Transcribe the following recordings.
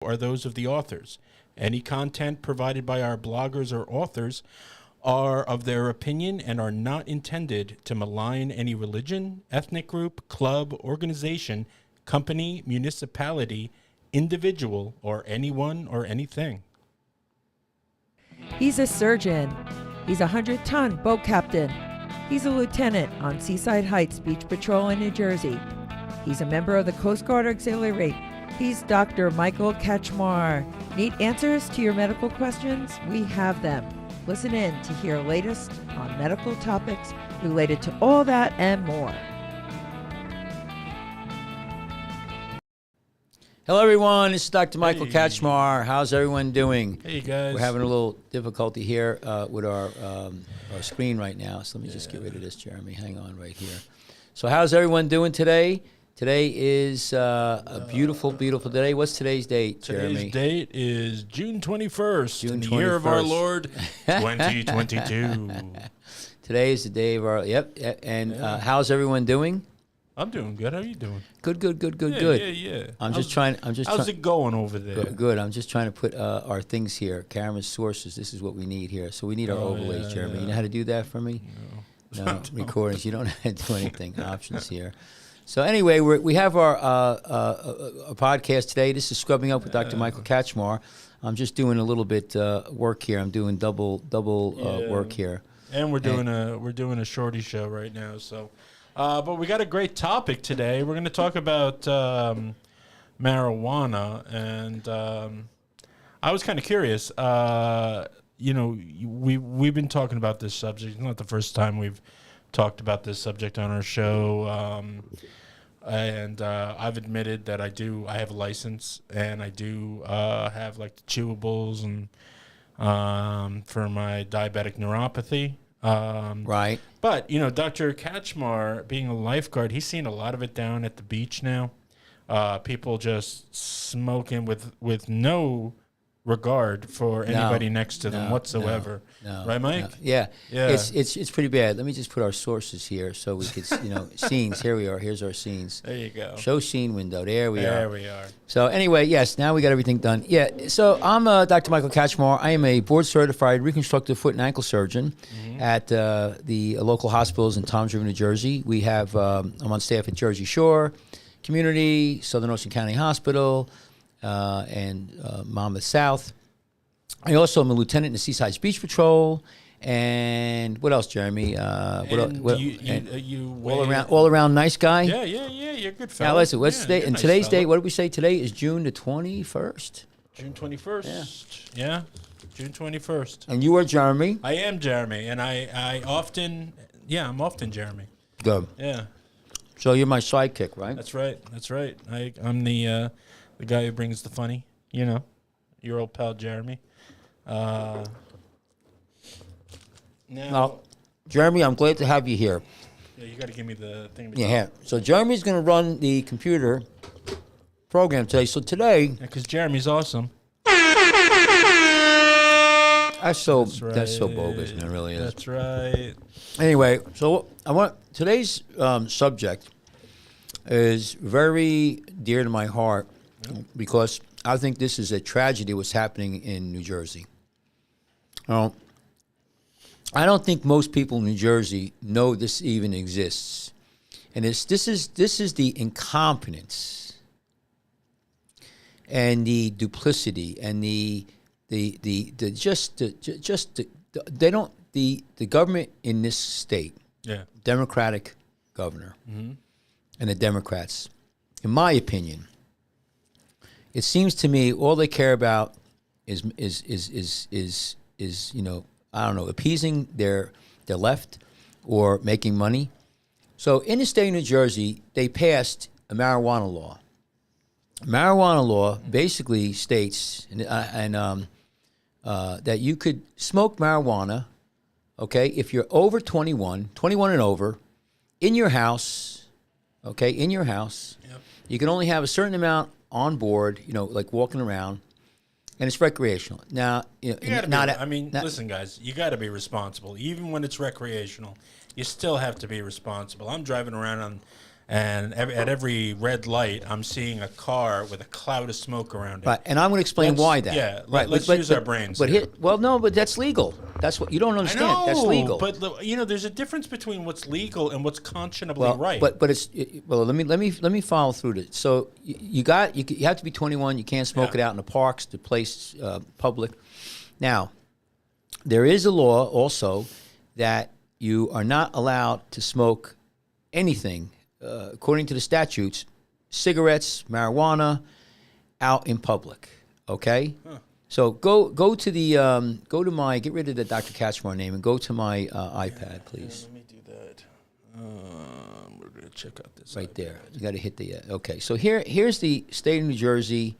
are those of the authors. Any content provided by our bloggers or authors are of their opinion and are not intended to malign any religion, ethnic group, club, organization, company, municipality, individual, or anyone or anything. He's a surgeon. He's a 100-ton boat captain. He's a lieutenant on Seaside Heights Beach Patrol in New Jersey. He's a member of the Coast Guard Auxiliary. He's Dr. Michael Kachmar. Need answers to your medical questions? We have them. Listen in to hear latest on medical topics related to all that and more. Hello, everyone. This is Dr. Michael Kachmar. How's everyone doing? Hey, guys. We're having a little difficulty here with our screen right now. So let me just get rid of this, Jeremy. Hang on right here. So how's everyone doing today? Today is a beautiful, beautiful day. What's today's date, Jeremy? Today's date is June 21st, June in the 21st. year of our Lord, 2022. Today is the day of our, and how's everyone doing? I'm doing good. How are you doing? Good. Yeah. How's it going over there? Good. I'm just trying to put our things here, cameras, sources. This is what we need here. So we need our overlays, Jeremy. yeah. You know how to do that for me? No, recordings. You don't know how to do anything. Options here. So anyway, we have our podcast today. This is Scrubbing Up with Dr. Michael Kachmar. I'm just doing a little bit work here. I'm doing double work here. And we're doing a shorty show right now. So, but we got a great topic today. We're going to talk about marijuana, and I was kind of curious. We've been talking about this subject. It's not the first time we've talked about this subject on our show. And I've admitted that I have a license, and I do have like the chewables and for my diabetic neuropathy. Right. But, Dr. Kachmar, being a lifeguard, he's seen a lot of it down at the beach now. People just smoking with no regard for anybody next to them whatsoever. No, right, Mike? No. Yeah. It's pretty bad. Let me just put our sources here so we could, scenes. Here we are. Here's our scenes. There you go. Show scene window. There we are. There we are. So anyway, yes, now we got everything done. Yeah. So I'm Dr. Michael Kachmar. I am a board-certified reconstructive foot and ankle surgeon at the local hospitals in Toms River, New Jersey. We have I'm on staff at Jersey Shore Community, Southern Ocean County Hospital, and Monmouth South. I also am a lieutenant in the Seaside Beach Patrol, and what else, Jeremy? All around nice guy. Yeah, you're a good fella. Now listen, what's today? And today's date, what did we say? Today is June the 21st. June 21st. Yeah, June 21st. And you are Jeremy. I am Jeremy, and I'm often Jeremy. Good. Yeah. So you're my sidekick, right? That's right. I'm the guy who brings the funny. Your old pal Jeremy. Now, Jeremy, I'm glad to have you here. Yeah, you got to give me the thing. Yeah. So Jeremy's going to run the computer program today. So today, because Jeremy's awesome. That's so bogus, man. It really is. That's right. Anyway, so today's subject is very dear to my heart because I think this is a tragedy what's happening in New Jersey. I don't think most people in New Jersey know this even exists, and this is the incompetence and the duplicity and the government in this state, Democratic governor, and the Democrats, in my opinion, it seems to me all they care about is I don't know, appeasing their left or making money. So in the state of New Jersey, they passed a marijuana law. Marijuana law basically states that you could smoke marijuana, okay, if you're over 21 and over, in your house, okay, in your house. Yep. You can only have a certain amount on board, like walking around. And it's recreational. Now, listen, guys, you got to be responsible. Even when it's recreational, you still have to be responsible. I'm driving around and at every red light, I'm seeing a car with a cloud of smoke around it. Right, and I'm going to explain why that. Yeah, right. let's use our brains. But here. but that's legal. That's what you don't understand. I know, That's legal. but there's a difference between what's legal and what's conscionably right. But let me follow through this. So you have to be 21. You can't smoke it out in the parks, the place public. Now, there is a law also that you are not allowed to smoke anything, according to the statutes, cigarettes, marijuana, out in public. Okay. Huh. So go to my, get rid of the Dr. Kachmar name and go to my iPad, please. Let me do that. We're going to check out this. Right iPad. there. You got to hit the, okay. So here's the state of New Jersey.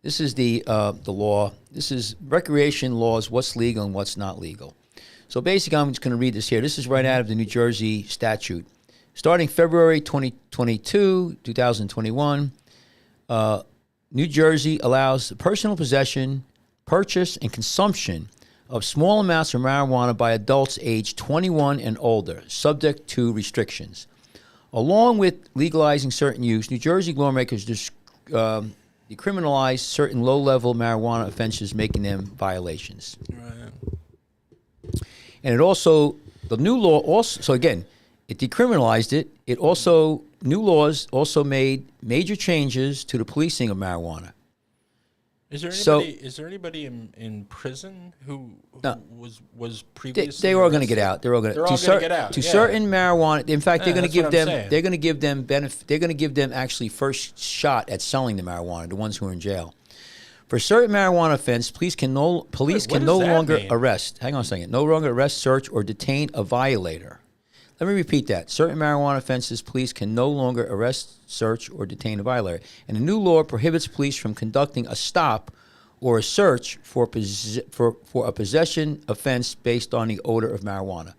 This is the law. This is recreation laws, what's legal and what's not legal. So basically, I'm just going to read this here. This is right out of the New Jersey statute. Starting February 2021, New Jersey allows the personal possession, purchase, and consumption of small amounts of marijuana by adults aged 21 and older, subject to restrictions. Along with legalizing certain use, New Jersey lawmakers decriminalize certain low-level marijuana offenses, making them violations. Right. And it also, the new law also, so again, it decriminalized it. It also, new laws also made major changes to the policing of marijuana. Is there anybody in prison who was previously? They are all going to get out. They're all going to get out. To certain marijuana. In fact, they're going to give them. saying. They're going to give them benefit. They're going to give them actually first shot at selling the marijuana. The ones who are in jail. For certain marijuana offense, police can no longer arrest. Hang on a second. No longer arrest, search, or detain a violator. Let me repeat that. Certain marijuana offenses, police can no longer arrest, search, or detain a violator. And the new law prohibits police from conducting a stop or a search for a possession offense based on the odor of marijuana.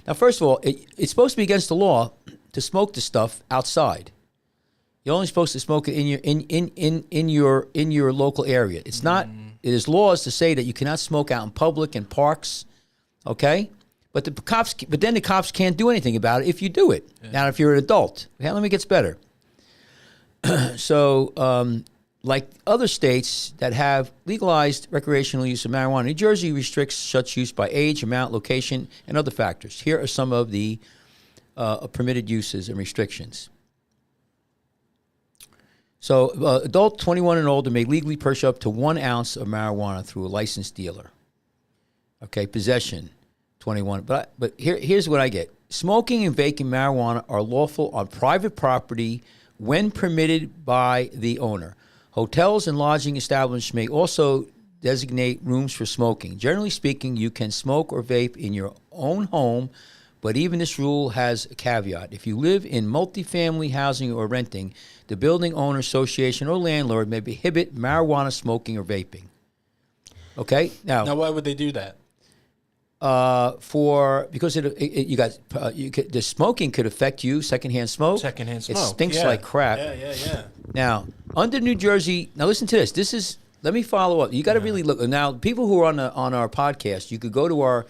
Now, first of all, it's supposed to be against the law to smoke the stuff outside. You're only supposed to smoke it in your local area. It's not. It is laws to say that you cannot smoke out in public and parks. Okay. But then the cops can't do anything about it if you do it. Yeah. Now, if you're an adult, let me get better. So, like other states that have legalized recreational use of marijuana, New Jersey restricts such use by age, amount, location, and other factors. Here are some of the permitted uses and restrictions. So, adult 21 and older may legally purchase up to 1 ounce of marijuana through a licensed dealer. Okay, possession. 21. But here's what I get. Smoking and vaping marijuana are lawful on private property when permitted by the owner. Hotels and lodging establishments may also designate rooms for smoking. Generally speaking, you can smoke or vape in your own home, but even this rule has a caveat. If you live in multifamily housing or renting, the building owner association or landlord may prohibit marijuana smoking or vaping. Okay? Now why would they do that? Because the smoking could affect you. Secondhand smoke. It stinks like crap. Yeah. Now, under New Jersey, now listen to this. Let me follow up. You got to really look. Now, people who are on our podcast, you could go to our.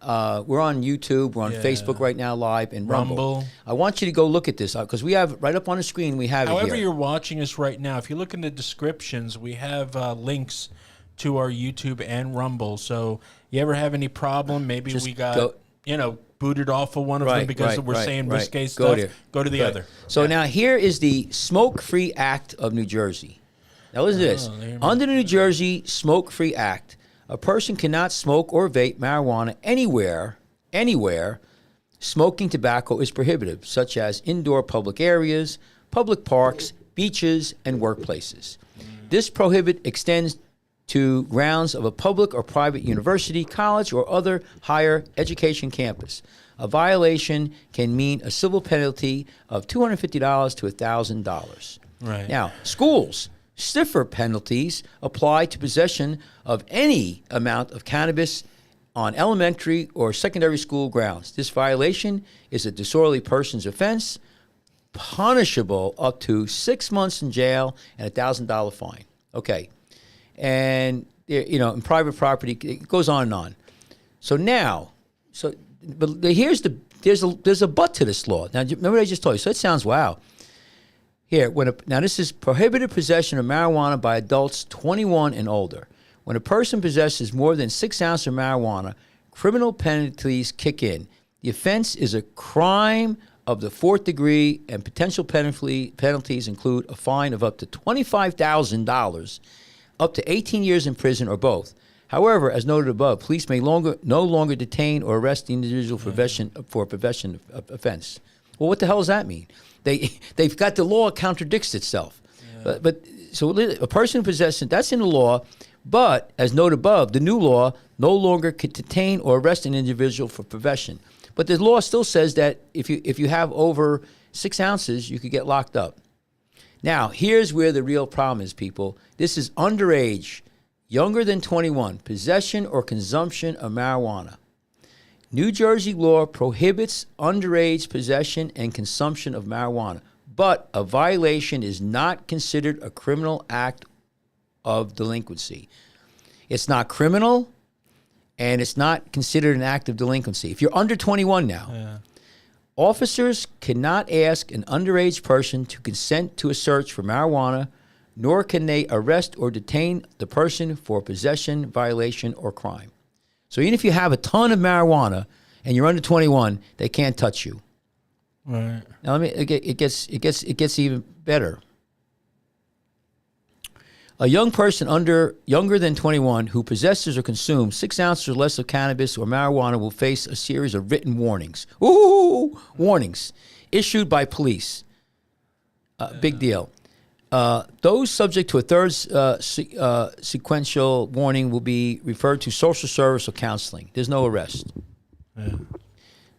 We're on YouTube. We're on Facebook right now, live and Rumble. I want you to go look at this because we have right up on the screen. We have it here. However you're watching us right now, if you look in the descriptions, we have links to our YouTube and Rumble. So you ever have any problem? Maybe we got booted off of one of them because we're saying risque stuff. Go to the other. So now here is the Smoke-Free Act of New Jersey. Now listen to this. Under the New Jersey Smoke-Free Act, a person cannot smoke or vape marijuana anywhere. Smoking tobacco is prohibited, such as indoor public areas, public parks, beaches, and workplaces. This prohibit extends to grounds of a public or private university, college, or other higher education campus. A violation can mean a civil penalty of $250 to $1,000. Right. Now, schools, stiffer penalties apply to possession of any amount of cannabis on elementary or secondary school grounds. This violation is a disorderly person's offense, punishable up to 6 months in jail and a $1,000 fine. Okay. And, in private property, it goes on and on. So now, but there's a but to this law. Now, remember what I just told you? So it sounds, wow. Here, now this is prohibited possession of marijuana by adults 21 and older. When a person possesses more than 6 ounces of marijuana, criminal penalties kick in. The offense is a crime of the 4th degree, and potential penalties include a fine of up to $25,000, up to 18 years in prison, or both. However, as noted above, police may no longer detain or arrest the individual for possession of offense. Well, what the hell does that mean? They've got the law contradicts itself. Yeah. But so a person possessing, that's in the law, but as noted above, the new law no longer could detain or arrest an individual for possession. But the law still says that if you have over 6 ounces, you could get locked up. Now, here's where the real problem is, people. This is underage, younger than 21, possession or consumption of marijuana. New Jersey law prohibits underage possession and consumption of marijuana, but a violation is not considered a criminal act of delinquency. It's not criminal, and it's not considered an act of delinquency. If you're under 21 now, officers cannot ask an underage person to consent to a search for marijuana, nor can they arrest or detain the person for possession, violation, or crime. So even if you have a ton of marijuana and you're under 21, they can't touch you. Right. Now it gets even better. A young person younger than 21 who possesses or consumes 6 ounces or less of cannabis or marijuana will face a series of written warnings. Ooh, warnings issued by police. Big deal. Those subject to a third sequential warning will be referred to social service or counseling. There's no arrest. Yeah.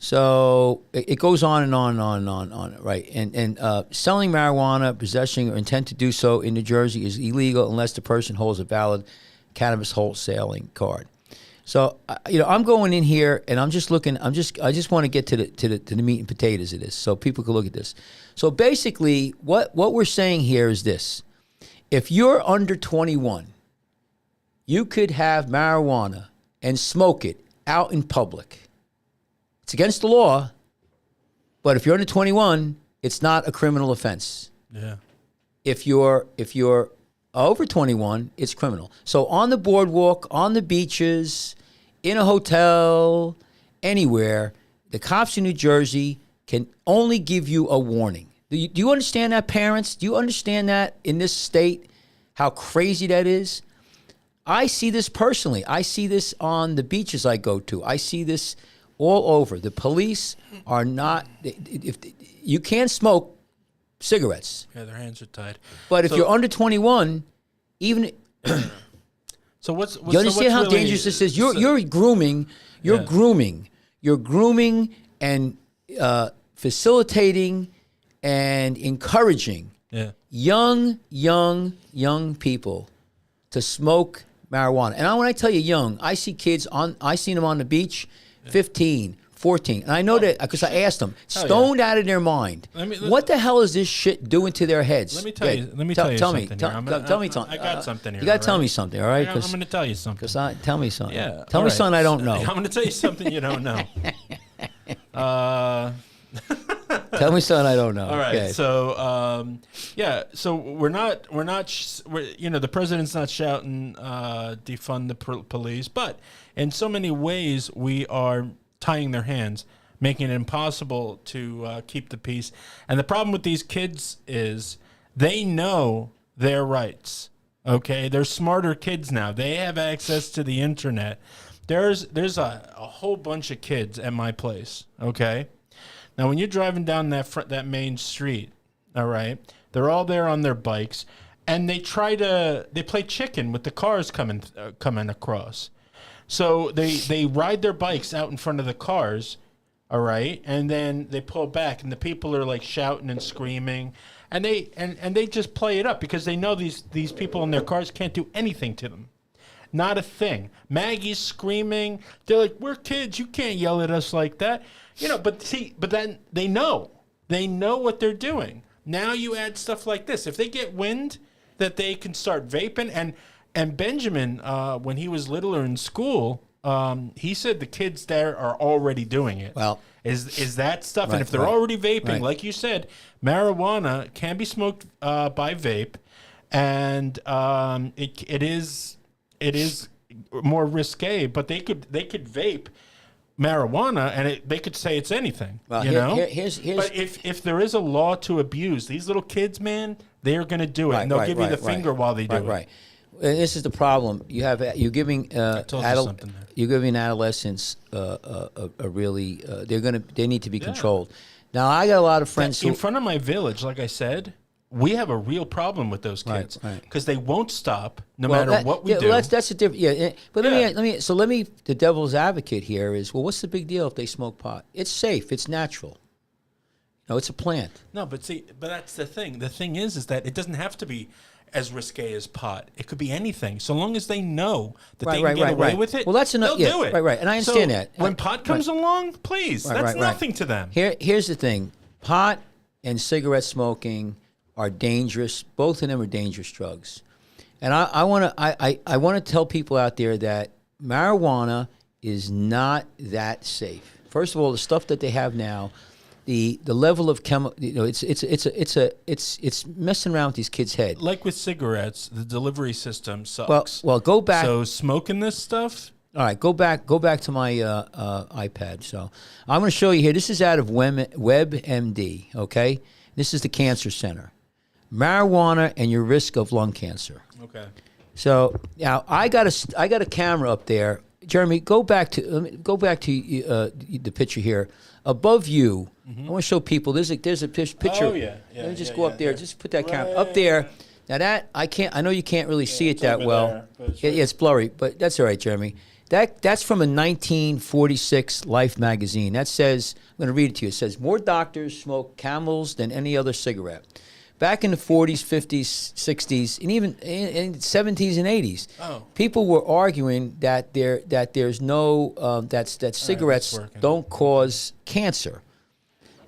So it goes on and on and on and on, right? And selling marijuana, possessing or intent to do so in New Jersey is illegal unless the person holds a valid cannabis wholesaling card. So I'm going in here and I'm just looking. I just want to get to the meat and potatoes of this, so people can look at this. So basically, what we're saying here is this: if you're under 21, you could have marijuana and smoke it out in public. It's against the law, but if you're under 21, it's not a criminal offense. Yeah. If you're over 21, it's criminal. So on the boardwalk, on the beaches, in a hotel, anywhere, the cops in New Jersey can only give you a warning. Do you understand that, parents? Do you understand that in this state, how crazy that is? I see this personally. I see this on the beaches I go to. I see this all over. The police are not, if you can't smoke cigarettes. Yeah, their hands are tied. But if you're under 21, even so what's you understand how really dangerous this is? You're grooming and facilitating and encouraging young people to smoke marijuana. And when I tell you young, I see kids I seen them on the beach, 15, 14. And I know that because I asked them, stoned out of their mind. What the hell is this shit doing to their heads? Let me tell you something. Tell me something. I got something here. You got to tell me something, all right? I'm going to tell you something. Tell me something. Yeah. Tell me something I don't know. I'm going to tell you something you don't know. Tell me something I don't know. All right. Okay. So, So we're not. The president's not shouting defund the police, but in so many ways we are tying their hands, making it impossible to keep the peace. And the problem with these kids is they know their rights. Okay, they're smarter kids now. They have access to the internet. There's a whole bunch of kids at my place. Okay. Now, when you're driving down that main street, all right, they're all there on their bikes, and they play chicken with the cars coming across. So they ride their bikes out in front of the cars, all right, and then they pull back, and the people are like shouting and screaming, and they just play it up because they know these people in their cars can't do anything to them. Not a thing. Maggie's screaming. They're like, "We're kids. You can't yell at us like that." But then they know what they're doing. Now you add stuff like this. If they get wind that they can start vaping, and Benjamin, when he was littler in school, he said the kids there are already doing it. Well, is that stuff? right, And if they're right, already vaping, right. like you said, marijuana can be smoked by vape, and it is more risque. But they could vape marijuana, and they could say it's anything. Well, you know. here's But if there is a law to abuse these little kids, man, they're going to do it, and they'll give you the finger while they do it. Right. And this is the problem. You're giving something there. you're giving adolescents a really they need to be controlled. Now I got a lot of friends In front of my village, like I said, we have a real problem with those kids right. because they won't stop no matter what we do. Well, that's a different. Yeah, but let me. The devil's advocate here is, well, what's the big deal if they smoke pot? It's safe. It's natural. No, it's a plant. No, but that's the thing. The thing is that it doesn't have to be as risque as pot. It could be anything, so long as they know that they can get away with it. Well, that's enough. They'll do it. Right. And I understand that. When pot comes along, please, that's nothing to them. Here's the thing: pot and cigarette smoking are dangerous. Both of them are dangerous drugs. And I want to tell people out there that marijuana is not that safe. First of all, the stuff that they have now, the level of it's messing around with these kids' head. Like with cigarettes, the delivery system sucks. Well, go back. So smoking this stuff. All right, go back to my iPad. So I'm going to show you here. This is out of WebMD. Okay, this is the Cancer Center. Marijuana and your risk of lung cancer. Okay. So now I got a camera up there. Jeremy, go back to the picture here above you. I want to show people. There's a picture. Oh yeah. Let me just go up there. Just put that camera up there. Now that I can't. I know you can't really see it that well. It's blurry, but that's all right, Jeremy. That's from a 1946 Life magazine. That says, I'm going to read it to you. It says, more doctors smoke Camels than any other cigarette. Back in the 40s, 50s, 60s, and even in the 70s and 80s, people were arguing that there's no that cigarettes don't cause cancer,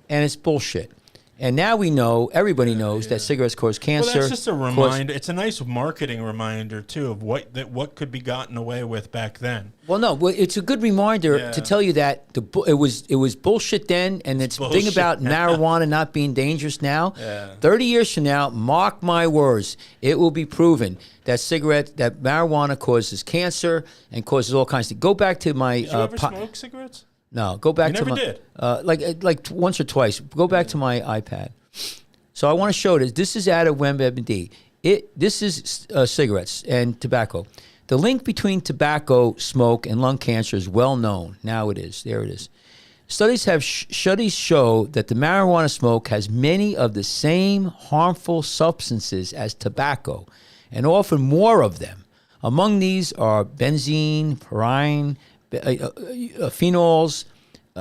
and it's bullshit. And now we know, everybody knows that cigarettes cause cancer. Well, that's just a reminder. It's a nice marketing reminder too of what could be gotten away with back then. Well, no, it's a good reminder to tell you that it was bullshit then, and it's thing about marijuana not being dangerous now. 30 years from now, mark my words, it will be proven that marijuana causes cancer and causes all kinds of things. Go back to my. Did you ever smoke cigarettes? No, go back you to never my. did. Like once or twice. Go back to my iPad. So I want to show this. This is out of WebMD. This is cigarettes and tobacco. The link between tobacco smoke and lung cancer is well known. Now it is. There it is. Studies show that the marijuana smoke has many of the same harmful substances as tobacco, and often more of them. Among these are benzene, pyrene, phenols,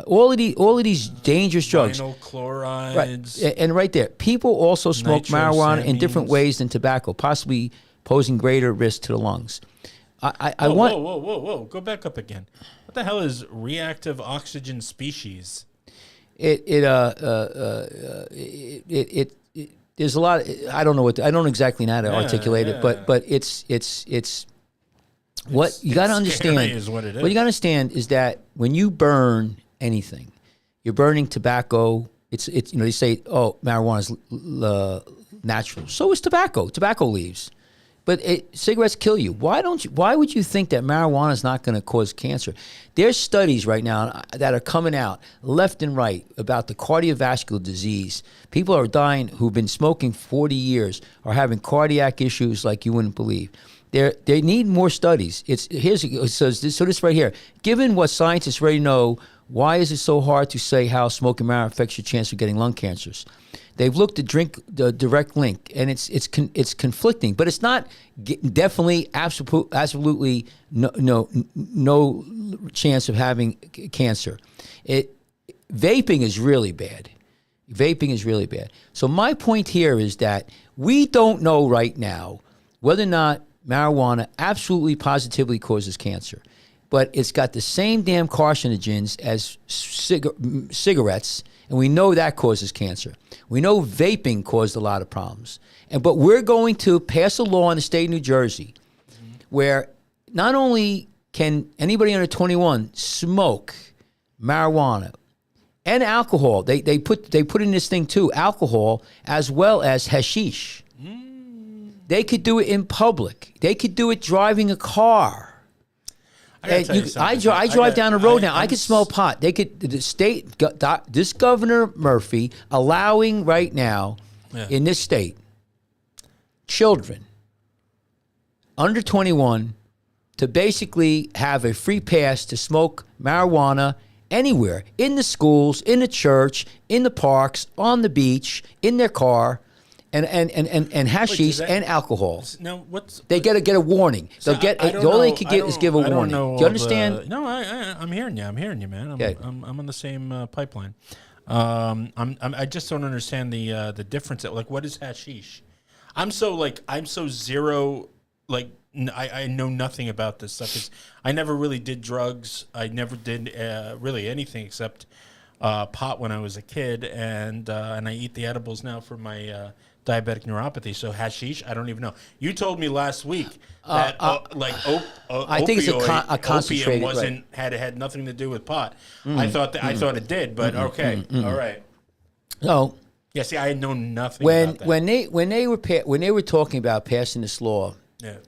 all of these dangerous drugs. Vinyl chlorides. Right. And right there, people also smoke marijuana in different ways than tobacco, possibly posing greater risk to the lungs. Whoa! Go back up again. What the hell is reactive oxygen species? There's a lot. I don't know exactly how to articulate it, but it's what you got to understand is what it is. What you got to understand is that when you burn anything, you're burning tobacco. It's they say, marijuana is natural. So is tobacco. Tobacco leaves. But cigarettes kill you. Why would you think that marijuana is not going to cause cancer? There's studies right now that are coming out left and right about the cardiovascular disease. People are dying who've been smoking 40 years are having cardiac issues like you wouldn't believe. They need more studies. It says this right here. Given what scientists already know, why is it so hard to say how smoking marijuana affects your chance of getting lung cancers? They've looked at the direct link, and it's conflicting, but it's not definitely absolutely no chance of having cancer. Vaping is really bad. Vaping is really bad. So my point here is that we don't know right now whether or not marijuana absolutely positively causes cancer, but it's got the same damn carcinogens as cigarettes, and we know that causes cancer. We know vaping caused a lot of problems. But we're going to pass a law in the state of New Jersey where not only can anybody under 21 smoke marijuana and alcohol? They put in this thing too, alcohol as well as hashish. They could do it in public. They could do it driving a car. I drive down the road now. I could smell pot. They could. The state, this Governor Murphy allowing right now in this state, children under 21 to basically have a free pass to smoke marijuana anywhere, in the schools, in the church, in the parks, on the beach, in their car. And hashish and alcohol. Now, they get a warning. They'll get all they could get is give a warning. Do you understand? No, I'm hearing you. I'm hearing you, man. I'm on the same pipeline. I just don't understand the difference. Like, what is hashish? I'm so zero. Like, I know nothing about this stuff. 'Cause I never really did drugs. I never did really anything except pot when I was a kid, and I eat the edibles now for my diabetic neuropathy. So hashish, I don't even know. You told me last week that I think it's a concentrated. Opium had nothing to do with pot. I thought it did, but okay, all right. So yeah, see, I had known nothing about that. when they were talking about passing this law,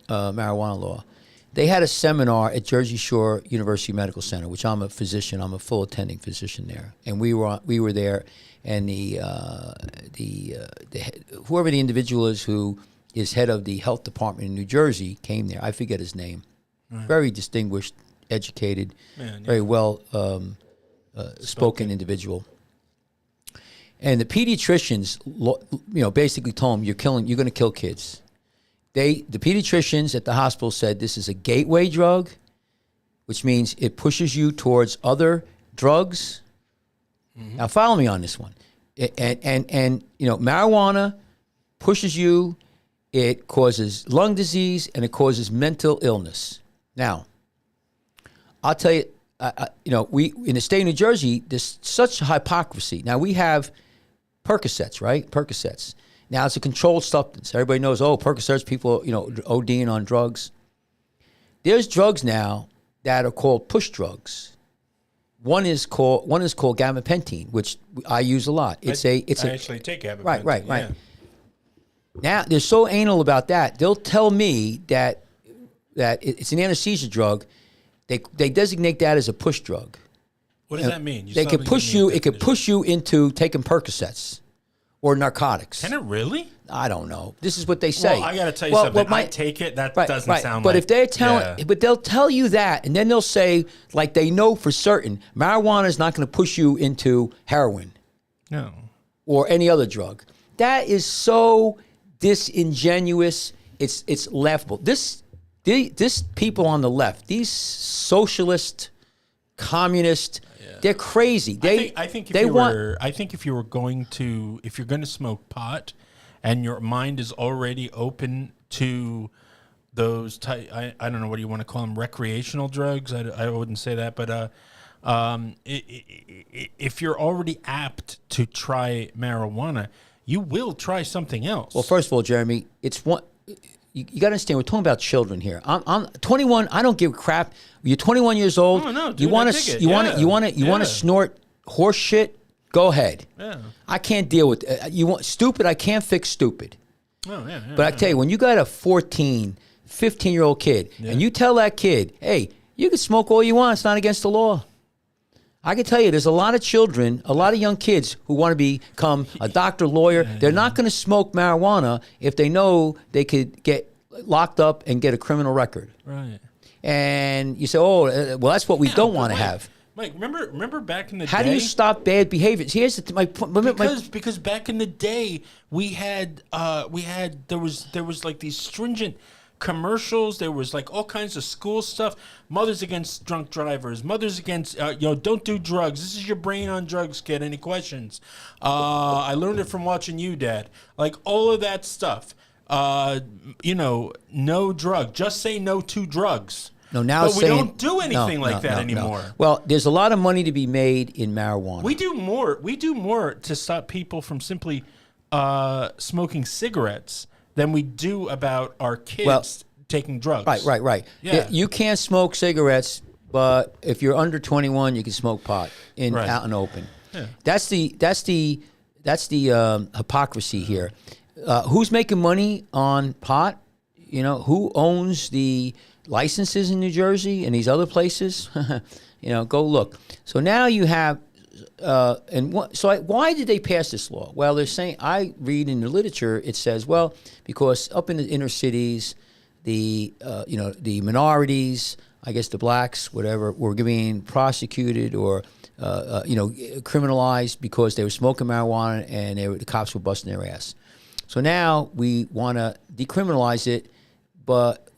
marijuana law, they had a seminar at Jersey Shore University Medical Center, which I'm a physician. I'm a full attending physician there, and we were there, and whoever the individual is who is head of the health department in New Jersey came there. I forget his name. Right. Very distinguished, educated, very well spoken individual. And the pediatricians, basically told him, "You're going to kill kids." The pediatricians at the hospital said this is a gateway drug, which means it pushes you towards other drugs. Mm-hmm. Now, follow me on this one. And marijuana pushes you. It causes lung disease and it causes mental illness. Now, I'll tell you, we in the state of New Jersey, there's such hypocrisy. Now we have Percocets, right? Percocets. Now, it's a controlled substance. Everybody knows, Percocets, people, ODing on drugs. There's drugs now that are called push drugs. One is called gabapentin, which I use a lot. I actually take gabapentin. Right. Yeah. Now, they're so anal about that. They'll tell me that it's an anesthesia drug. They designate that as a push drug. What does that mean? They could push you. It could push you into taking Percocets. Or narcotics. Can it really? I don't know. This is what they say. Well, I got to tell you something. I take it. That doesn't sound but like... if they're telling, but they'll tell you that, and then they'll say, like they know for certain, marijuana is not going to push you into heroin. No. Or any other drug. That is so disingenuous. It's laughable. This people on the left, these socialist, communist... They're crazy. I think if you're going to smoke pot, and your mind is already open to those I don't know what you want to call them, recreational drugs. I wouldn't say that, but if you're already apt to try marijuana, you will try something else. Well, first of all, Jeremy, it's one. You got to understand, we're talking about children here. I'm 21. I don't give a crap. You're 21 years old. Oh, no, dude, you want to snort horse shit? Go ahead. Yeah. I can't deal with you want stupid. I can't fix stupid. Oh, yeah. But I tell you, when you got a 14, 15-year-old kid, and you tell that kid, "Hey, you can smoke all you want. It's not against the law." I can tell you, there's a lot of children, a lot of young kids who want to become a doctor, lawyer. They're not going to smoke marijuana if they know they could get locked up and get a criminal record. Right. And you say, well, that's what we don't want to have. Mike, remember back in the day? How do you stop bad behavior? Here's my point. Because back in the day, there was like these stringent commercials. There was like all kinds of school stuff. Mothers against drunk drivers. Mothers against don't do drugs. This is your brain on drugs, kid. Any questions? I learned it from watching you, Dad. Like all of that stuff. No drug. Just say no to drugs. No, now but we don't do anything like that anymore. No. Well, there's a lot of money to be made in marijuana. We do more to stop people from simply smoking cigarettes than we do about our kids taking drugs. Right. Yeah. You can't smoke cigarettes, but if you're under 21, you can smoke pot out in open. Yeah. That's the hypocrisy here. Who's making money on pot? You know, who owns the licenses in New Jersey and these other places? Go look. So now you have, why did they pass this law? Well, they're saying, I read in the literature, it says, well, because up in the inner cities, the minorities, I guess the blacks, whatever, were being prosecuted or, criminalized because they were smoking marijuana and the cops were busting their ass. So now we want to decriminalize it, but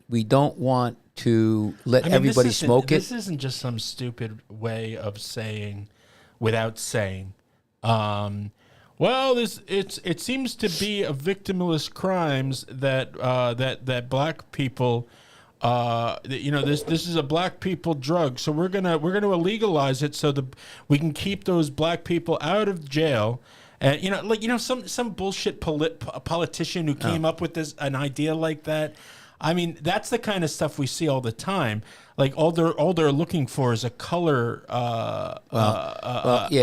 we don't want to let everybody smoke it. This isn't just some stupid way of saying, without saying. Well, it seems to be a victimless crimes that black people. This is a black people drug, so we're gonna illegalize it so we can keep those black people out of jail. And some bullshit politician who came up with an idea like that. I mean, that's the kind of stuff we see all the time. Like all they're looking for is a color. Yeah,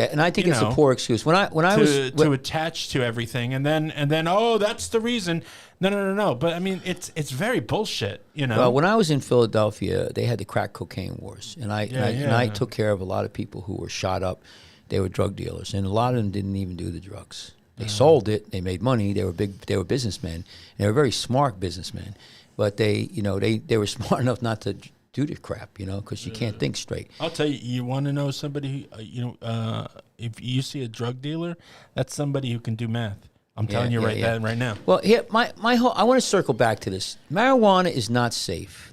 and I think it's a poor excuse. When I was to attach to everything, and then that's the reason. No. But I mean, it's very bullshit. Well, when I was in Philadelphia, they had the crack cocaine wars, and I took care of a lot of people who were shot up. They were drug dealers, and a lot of them didn't even do the drugs. They sold it. They made money. They were businessmen. They were very smart businessmen, but they were smart enough not to do the crap, because you can't think straight. I'll tell you. You want to know somebody? If you see a drug dealer, that's somebody who can do math. I'm telling you right now. Well, here I want to circle back to this. Marijuana is not safe.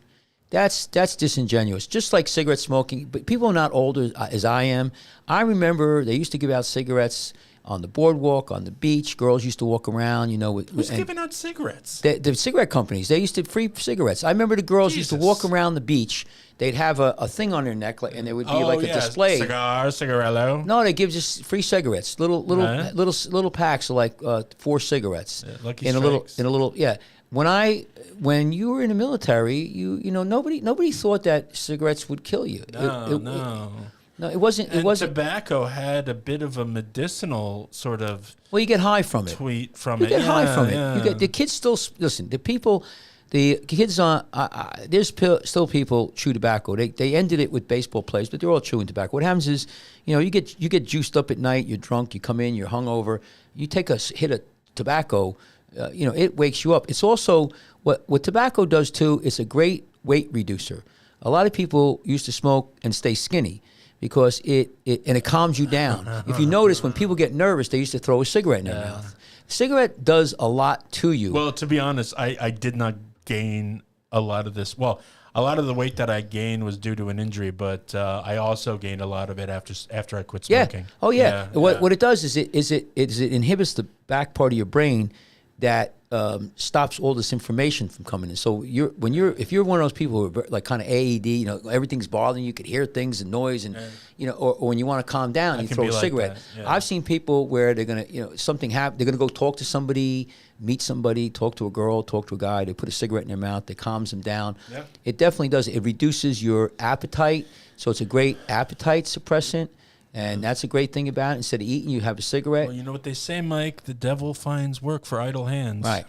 That's disingenuous. Just like cigarette smoking, but people are not older as I am. I remember they used to give out cigarettes on the boardwalk, on the beach. Girls used to walk around, Who's giving out cigarettes? The cigarette companies. They used to free cigarettes. I remember the girls used to walk around the beach. They'd have a thing on their neck, and there would be a display. Cigarello. No, they give just free cigarettes, little packs of like 4 cigarettes Lucky in Strikes. a little. When you were in the military, nobody thought that cigarettes would kill you. No, it wasn't. It wasn't. Tobacco had a bit of a medicinal sort of. Well, you get high from it. Tweet from you it. You get high from yeah. it. You get the kids still listen. The kids on. There's still people chew tobacco. They ended it with baseball players, but they're all chewing tobacco. What happens is, you get juiced up at night. You're drunk. You come in. You're hungover. You take a hit of tobacco. It wakes you up. It's also what tobacco does too. It's a great weight reducer. A lot of people used to smoke and stay skinny because it calms you down. If you notice, when people get nervous, they used to throw a cigarette in their mouth. Cigarette does a lot to you. Well, to be honest, I did not gain a lot of this. Well, a lot of the weight that I gained was due to an injury, but I also gained a lot of it after I quit smoking. Yeah. Oh yeah. What it does is it inhibits the back part of your brain that stops all this information from coming in. So if you're one of those people who are like kind of AED, everything's bothering you, could hear things and noise, and or when you want to calm down, you throw a cigarette. Like yeah. I've seen people where they're gonna, something happen, they're gonna go talk to somebody, meet somebody, talk to a girl, talk to a guy. They put a cigarette in their mouth. It calms them down. Yeah. It definitely does. It reduces your appetite, so it's a great appetite suppressant. And that's a great thing about it. Instead of eating, you have a cigarette. Well, you know what they say, Mike? The devil finds work for idle hands. Right.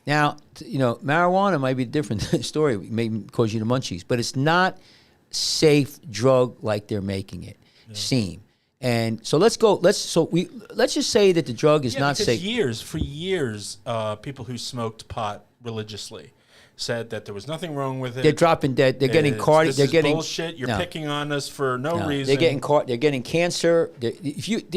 Now, marijuana might be a different story. It may cause you the munchies. But it's not safe drug like they're making it seem. And so let's just say that the drug is not safe. For years, people who smoked pot religiously said that there was nothing wrong with it. They're dropping dead. They're getting cardiac. They're getting bullshit. You're picking on us for no reason. They're getting cancer.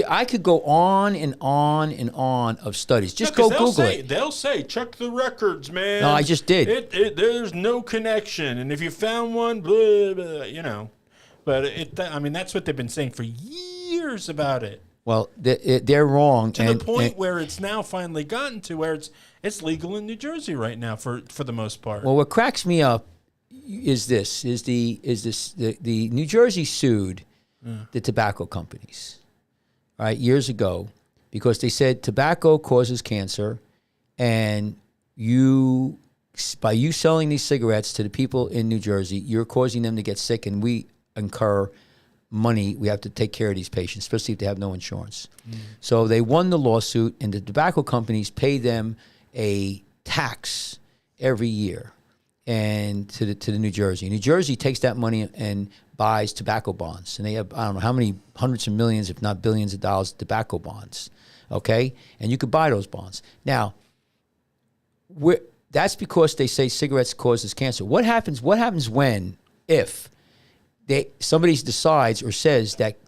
I could go on and on and on of studies. Just go Google it. They'll say, check the records, man. No, I just did. There's no connection, and if you found one, blah, blah, But that's what they've been saying for years about it. Well, they're wrong. To the point where it's now finally gotten to where it's legal in New Jersey right now for the most part. Well, what cracks me up is the New Jersey sued the tobacco companies, right, years ago, because they said tobacco causes cancer, and you by you selling these cigarettes to the people in New Jersey, you're causing them to get sick, and we incur money. We have to take care of these patients, especially if they have no insurance. So they won the lawsuit, and the tobacco companies pay them a tax every year, and to the New Jersey. New Jersey takes that money and buys tobacco bonds, and they have, I don't know how many hundreds of millions, if not billions of dollars of tobacco bonds. Okay, and you could buy those bonds now. That's because they say cigarettes causes cancer. What happens when, if somebody decides or says that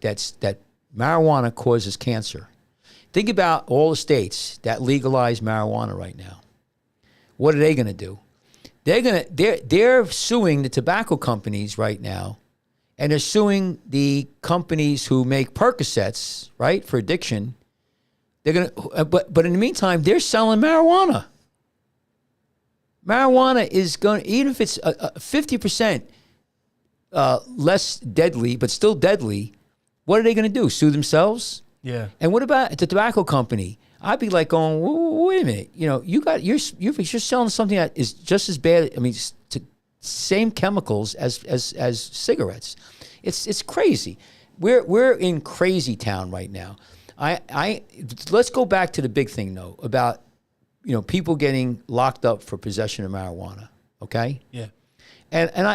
marijuana causes cancer? Think about all the states that legalize marijuana right now. What are they going to do? They're suing the tobacco companies right now, and they're suing the companies who make Percocets, right, for addiction. They're gonna, but in the meantime, they're selling marijuana. Marijuana is going, even if it's 50% less deadly, but still deadly. What are they going to do? Sue themselves? Yeah. And what about the tobacco company? I'd be like going, wait a minute. You know, you're selling something that is just as bad. I mean, same chemicals as cigarettes. It's crazy. We're in crazy town right now. Let's go back to the big thing though about, you know, people getting locked up for possession of marijuana. Okay. Yeah. And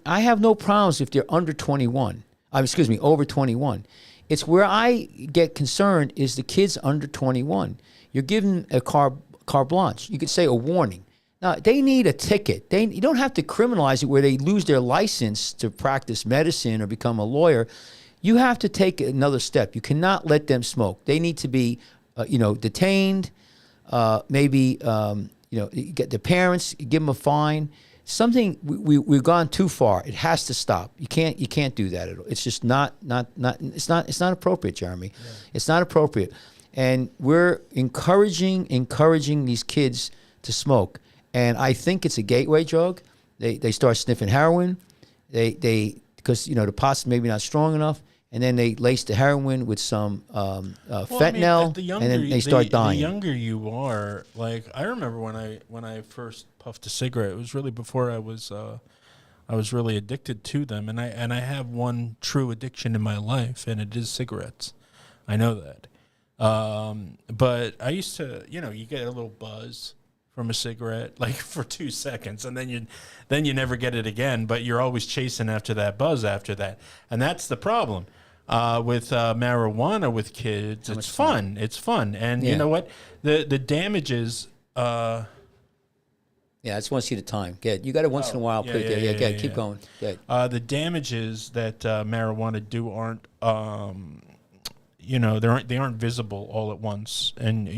I have no problems if they're under 21. Over 21. It's where I get concerned is the kids under 21. You're given a carte blanche. You could say a warning. Now, they need a ticket. You don't have to criminalize it where they lose their license to practice medicine or become a lawyer. You have to take another step. You cannot let them smoke. They need to be, detained. Maybe get the parents, give them a fine. Something we've gone too far. It has to stop. You can't do that at all. It's just not it's not appropriate, Jeremy. Yeah. It's not appropriate, and we're encouraging these kids to smoke. And I think it's a gateway drug. They start sniffing heroin. They because the pot's maybe not strong enough. And then they lace the heroin with some fentanyl, and then they start dying. The younger you are, like I remember when I first puffed a cigarette, it was really before I was really addicted to them, and I have one true addiction in my life, and it is cigarettes. I know that, but I used to, you get a little buzz from a cigarette, like for 2 seconds, and then you never get it again. But you're always chasing after that buzz after that, and that's the problem. With marijuana with kids, it's fun. It's fun. And you know what? The damages... I just want to see the time. Good. You got it once in a while. Put it there. Yeah, good. Keep going. Good. The damages that marijuana do aren't, they aren't visible all at once. And,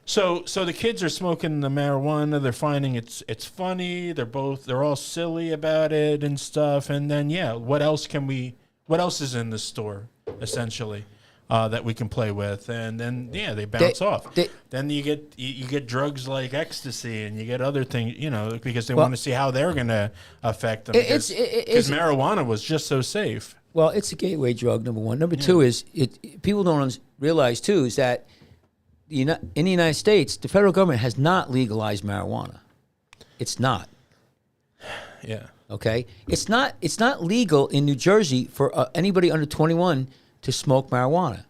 So the kids are smoking the marijuana. They're finding it's funny. They're all silly about it and stuff. And then, what else is in the store, essentially, that we can play with? And then, they bounce off. Then you get drugs like ecstasy, and you get other things, because they want to see how they're going to affect them. Because marijuana was just so safe. Well, it's a gateway drug, number one. Number two is, people don't realize, too, is that in the United States, the federal government has not legalized marijuana. It's not. Yeah. Okay, it's not legal in New Jersey for anybody under 21 to smoke marijuana,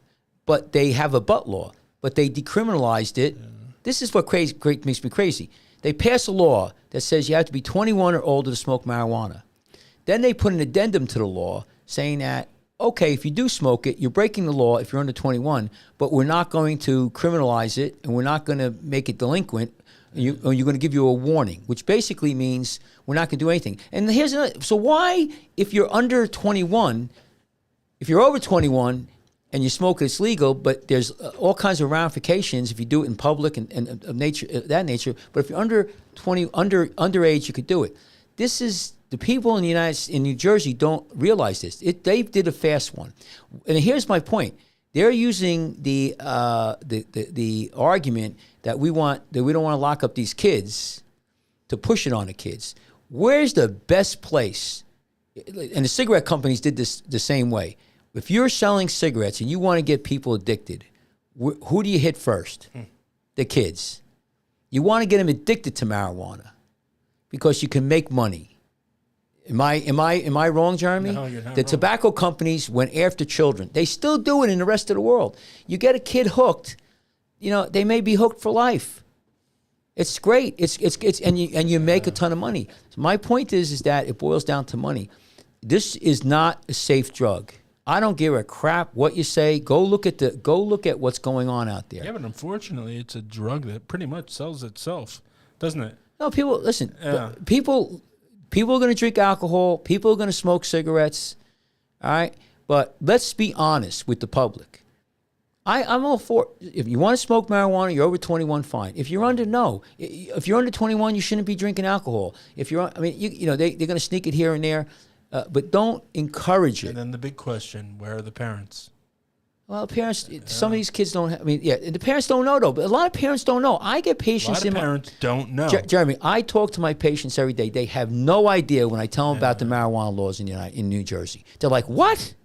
but they have a butt law. But they decriminalized it. Yeah. This is what makes me crazy. They pass a law that says you have to be 21 or older to smoke marijuana. Then they put an addendum to the law saying that, okay, if you do smoke it, you're breaking the law if you're under 21, but we're not going to criminalize it, and we're not going to make it delinquent. You're going to give you a warning, which basically means we're not going to do anything. And here's another. So why, if you're under 21, if you're over 21 and you smoke, it's legal, but there's all kinds of ramifications if you do it in public and of that nature. But if you're under 20, underage, you could do it. This is the people in New Jersey don't realize this. They did a fast one, and here's my point. They're using the argument that we don't want to lock up these kids to push it on the kids. Where's the best place? And the cigarette companies did this the same way. If you're selling cigarettes and you want to get people addicted, who do you hit first? The kids. You want to get them addicted to marijuana because you can make money. Am I wrong, Jeremy? No, you're not The wrong. tobacco companies went after children. They still do it in the rest of the world. You get a kid hooked, they may be hooked for life. It's great. It's and you make a ton of money. So my point is that it boils down to money. This is not a safe drug. I don't give a crap what you say. Go look at what's going on out there. Yeah, but unfortunately, it's a drug that pretty much sells itself, doesn't it? No, people listen. Yeah. People are going to drink alcohol. People are going to smoke cigarettes. All right, but let's be honest with the public. I'm all for. If you want to smoke marijuana, you're over 21, fine. If you're under, no. If you're under 21, you shouldn't be drinking alcohol. If you're, they're going to sneak it here and there, but don't encourage it. And then the big question: where are the parents? Well, parents. Some of these kids don't. The parents don't know though. But a lot of parents don't know. I get A patients. lot of parents don't know. Jeremy, I talk to my patients every day. They have no idea when I tell them about the marijuana laws in New Jersey. They're like, "What?"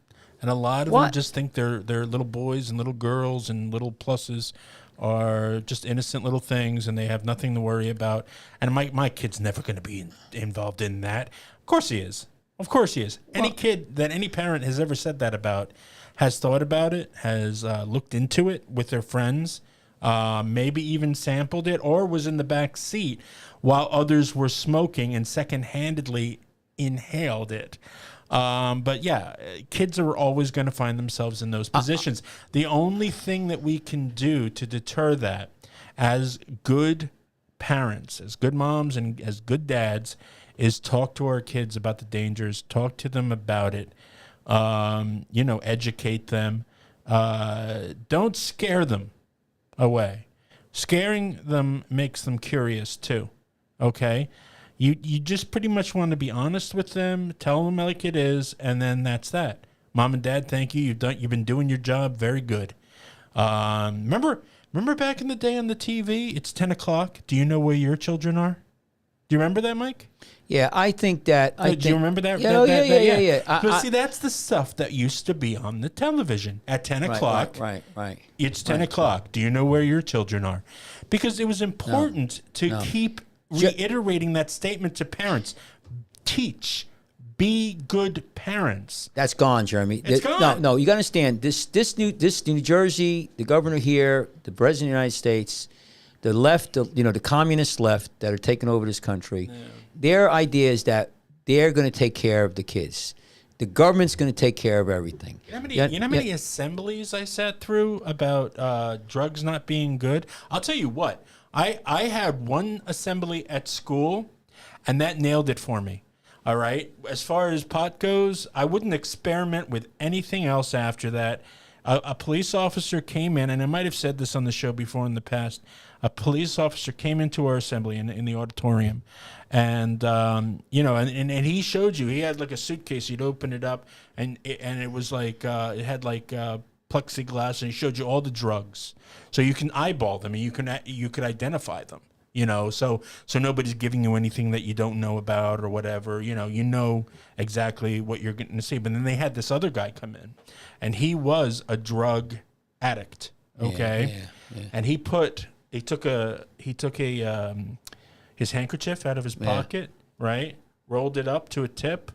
And a lot of them just think they're little boys and little girls and little pluses are just innocent little things and they have nothing to worry about. And my kid's never going to be involved in that. Of course he is. Of course he is. Any kid that any parent has ever said that about has thought about it, has looked into it with their friends, maybe even sampled it or was in the back seat while others were smoking and second-handedly inhaled it. But yeah, kids are always going to find themselves in those positions. The only thing that we can do to deter that as good parents, as good moms and as good dads, is talk to our kids about the dangers, talk to them about it, educate them. Don't scare them away. Scaring them makes them curious too, okay? You just pretty much want to be honest with them, tell them like it is, and then that's that. Mom and Dad, thank you. You've been doing your job very good. Remember back in the day on the TV, it's 10 o'clock. Do you know where your children are? Do you remember that, Mike? Yeah, I think that. Do you remember that? Yeah. But see, that's the stuff that used to be on the television at 10 o'clock. Right. It's 10 o'clock. Do you know where your children are? Because it was important to keep reiterating that statement to parents. Teach. Be good parents. That's gone, Jeremy. It's gone. No, you got to understand this New Jersey, the governor here, the president of the United States, the left, the communist left that are taking over this country. Yeah. Their idea is that they're going to take care of the kids. The government's going to take care of everything. You know how many assemblies I sat through about drugs not being good? I'll tell you what. I had one assembly at school, and that nailed it for me. All right? As far as pot goes, I wouldn't experiment with anything else after that. A police officer came in, and I might have said this on the show before in the past. A police officer came into our assembly in the auditorium, and and he showed you. He had like a suitcase. He'd open it up, and it was like it had like plexiglass, and he showed you all the drugs, so you can eyeball them and you could identify them. So nobody's giving you anything that you don't know about or whatever. You know exactly what you're going to see. But then they had this other guy come in, and he was a drug addict. Okay, yeah. And he took his handkerchief out of his pocket, right? Rolled it up to a tip,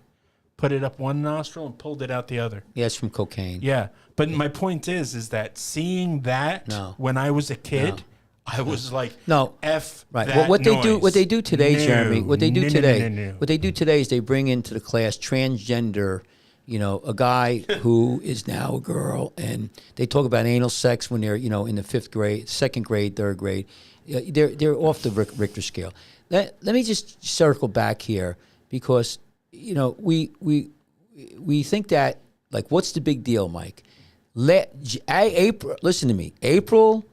put it up one nostril, and pulled it out the other. Yeah, it's from cocaine. Yeah, but my point is that seeing that when I was a kid. I was like, no, F right. that Well, what noise. they do today, Jeremy, what they do today No. Is they bring into the class transgender, a guy who is now a girl, and they talk about anal sex when they're, in the fifth grade, second grade, third grade. They're off the Richter scale. Let me just circle back here because, we think that, like, what's the big deal, Mike? April, listen to me, April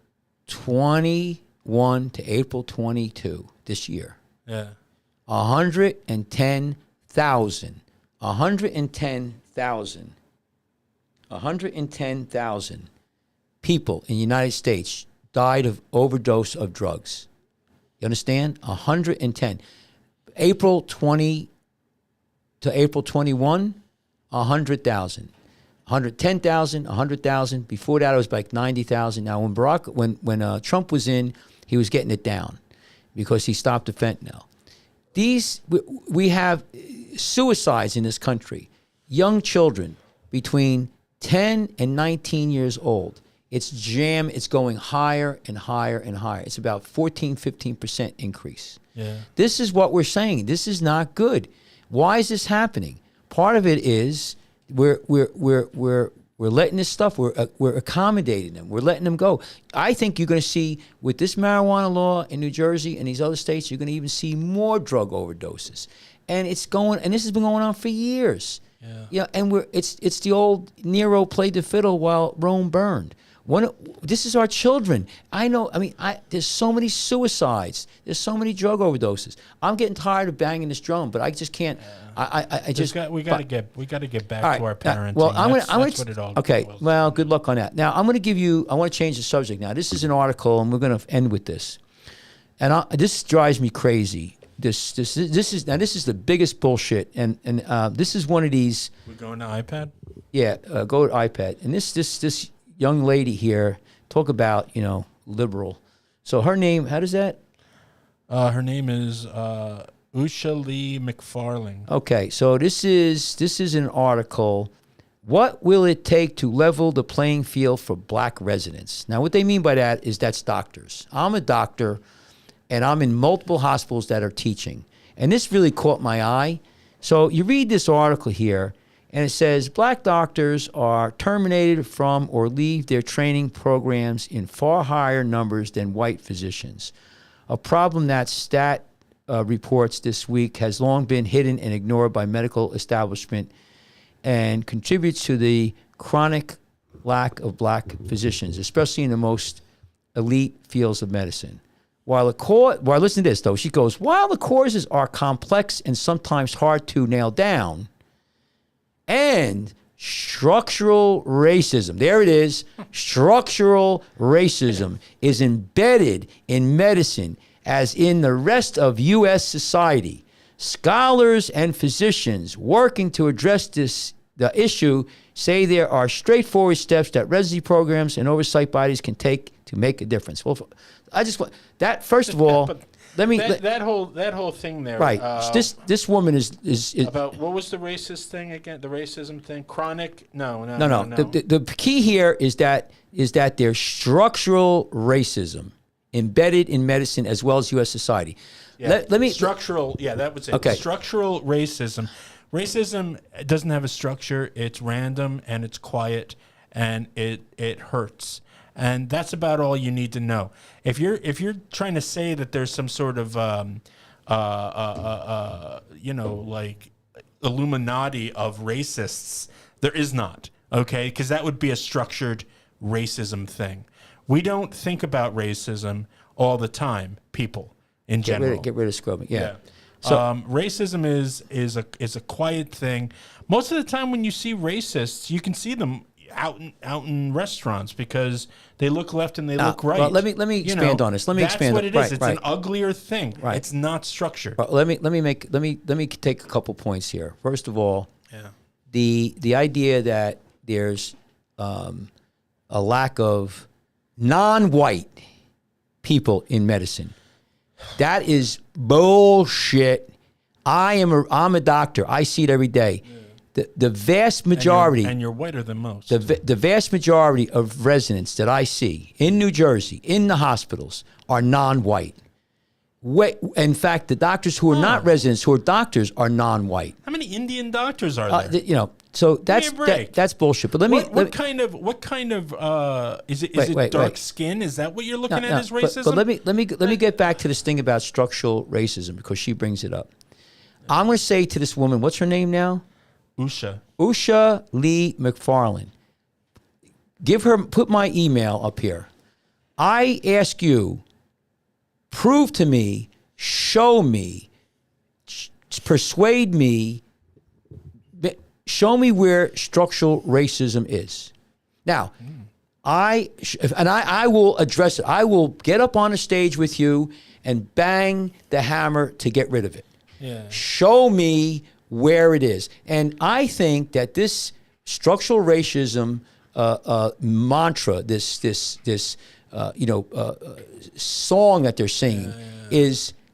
21 to April 22 this year. Yeah. 110,000 people in the United States died of overdose of drugs. You understand? 110. April 20 to April 21, 100,000. 110,000, 100,000. Before that, it was like 90,000. Now, when Trump was in, he was getting it down. because he stopped the fentanyl. We have suicides in this country, young children between 10 and 19 years old. It's going higher and higher and higher. It's about 15% increase. Yeah. This is what we're saying. This is not good. Why is this happening? Part of it is we're letting this stuff, we're accommodating them. We're letting them go. I think you're going to see with this marijuana law in New Jersey and these other states, you're going to even see more drug overdoses. And this has been going on for years. Yeah. And it's the old Nero played the fiddle while Rome burned. This is our children. I know. I mean, there's so many suicides. There's so many drug overdoses. I'm getting tired of banging this drum, but I just can't. We got to get back to our parenting. Well, that's what it all okay. boils Well, down good luck on that. Now, I want to change the subject. Now, this is an article, and we're going to end with this. And this drives me crazy. This is the biggest bullshit. And this is one of these. We're going to iPad. Yeah, go to iPad. And this young lady here, talk about, liberal. So her name, how does that? Her name is Usha Lee McFarling. Okay, so this is an article. What will it take to level the playing field for black residents? Now, what they mean by that is that's doctors. I'm a doctor, and I'm in multiple hospitals that are teaching. And this really caught my eye. So you read this article here, and it says, black doctors are terminated from or leave their training programs in far higher numbers than white physicians. A problem that Stat reports this week has long been hidden and ignored by medical establishment and contributes to the chronic lack of black physicians, especially in the most elite fields of medicine. Listen to this, though. She goes, while the causes are complex and sometimes hard to nail down, and structural racism, there it is, structural racism is embedded in medicine as in the rest of U.S. society. Scholars and physicians working to address the issue say there are straightforward steps that residency programs and oversight bodies can take to make a difference. Well, I just want that, first of all. That whole thing there. Right. This woman is about, what was the racist thing again? The racism thing? Chronic? No. The key here is that there's structural racism embedded in medicine as well as U.S. society. Yeah. Structural. Yeah, that was it. Okay. Structural racism. Racism doesn't have a structure. It's random and it's quiet and it hurts. And that's about all you need to know. If you're trying to say that there's some sort of like Illuminati of racists, there is not. Okay, because that would be a structured racism thing. We don't think about racism all the time. People in general. Get rid of scrubbing. Yeah. So racism is a quiet thing. Most of the time, when you see racists, you can see them out in restaurants because they look left and they look right. Well, let me expand on this. That's what it is. It's an uglier thing. Right. It's not structured. Let me take a couple points here. First of all, the idea that there's a lack of non-white people in medicine, that is bullshit. I'm a doctor. I see it every day. The vast majority, and you're whiter than most. The vast majority of residents that I see in New Jersey, in the hospitals, are non-white. In fact, the doctors who are not residents, who are doctors, are non-white. How many Indian doctors are there? So that's bullshit. But what kind of is it dark skin? Is that what you're looking at as racism? But let me get back to this thing about structural racism because she brings it up. I'm going to say to this woman, what's her name now? Usha Lee McFarland. Put my email up here. I ask you, prove to me, show me, persuade me, show me where structural racism is. Now, I will address it. I will get up on a stage with you and bang the hammer to get rid of it. Yeah. Show me where it is. And I think that this structural racism mantra, this song that they're singing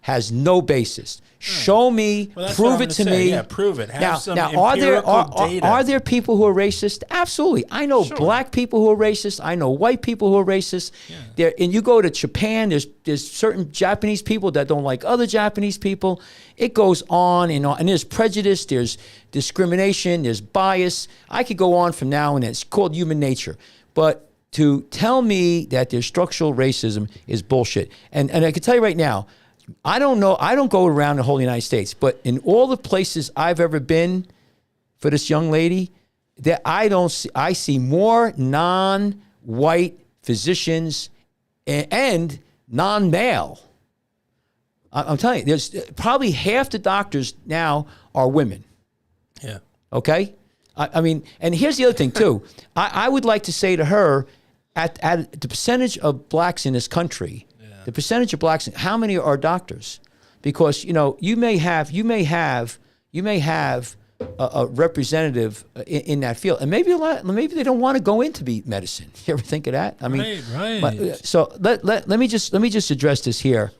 has no basis. Show me, prove it to me. Yeah, prove it. Have some are data. there people who are racist? Absolutely. I know black people who are racist. I know white people who are racist. Yeah. And you go to Japan, there's certain Japanese people that don't like other Japanese people. It goes on. And there's prejudice, there's discrimination, there's bias. I could go on from now and then. It's called human nature. But to tell me that there's structural racism is bullshit. And I can tell you right now, I don't know. I don't go around the whole United States, but in all the places I've ever been for this young lady, that I see more non-white physicians and non-male. I'm telling you, there's probably half the doctors now are women. Yeah. Okay. I mean, and here's the other thing too. I would like to say to her, at the percentage of blacks in this country. The percentage of blacks, how many are doctors? Because you may have a representative in that field, and maybe they don't want to go into medicine. You ever think of that? I mean, right. So let me just address this here.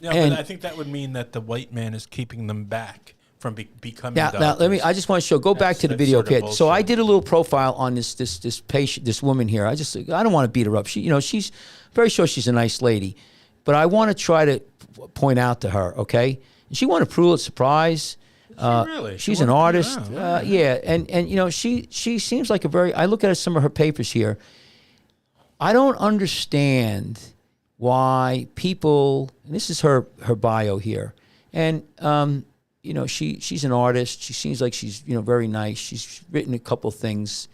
Yeah, but I think that would mean that the white man is keeping them back from becoming doctors. Now I just want to show. Go back to the video, Pit. So I did a little profile on this patient, this woman here. I don't want to beat her up. She's very sure she's a nice lady, but I want to try to point out to her, okay? And she won a Pulitzer Prize. Really? She's an artist. Yeah, and she seems like I look at some of her papers here. I don't understand why people, and this is her bio here, and she's an artist. She seems like she's very nice. She's written a couple things.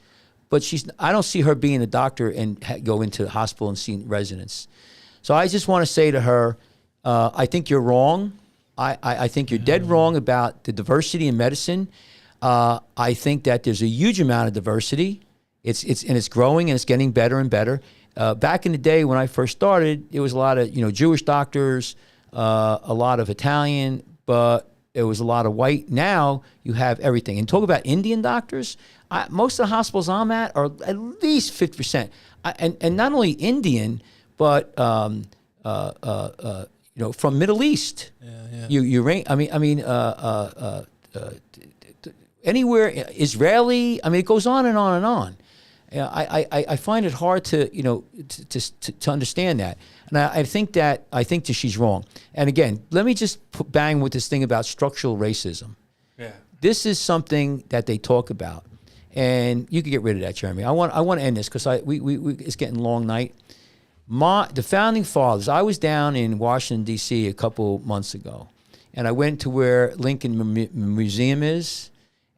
But I don't see her being a doctor and go into the hospital and see residents. So I just want to say to her, I think you're wrong. I think you're dead wrong about the diversity in medicine. I think that there's a huge amount of diversity. It's growing and it's getting better and better. Back in the day when I first started, it was a lot of Jewish doctors, a lot of Italian, but there was a lot of white. Now you have everything. And talk about Indian doctors. Most of the hospitals I'm at are at least 50%, and not only Indian, but from Middle East. Anywhere Israeli. I mean, it goes on and on and on. I find it hard to understand that, and I think that she's wrong. And again, let me just bang with this thing about structural racism. Yeah, this is something that they talk about. And you can get rid of that, Jeremy. I want to end this because it's getting a long night. The founding fathers. I was down in Washington D.C. a couple months ago, and I went to where Lincoln Museum is,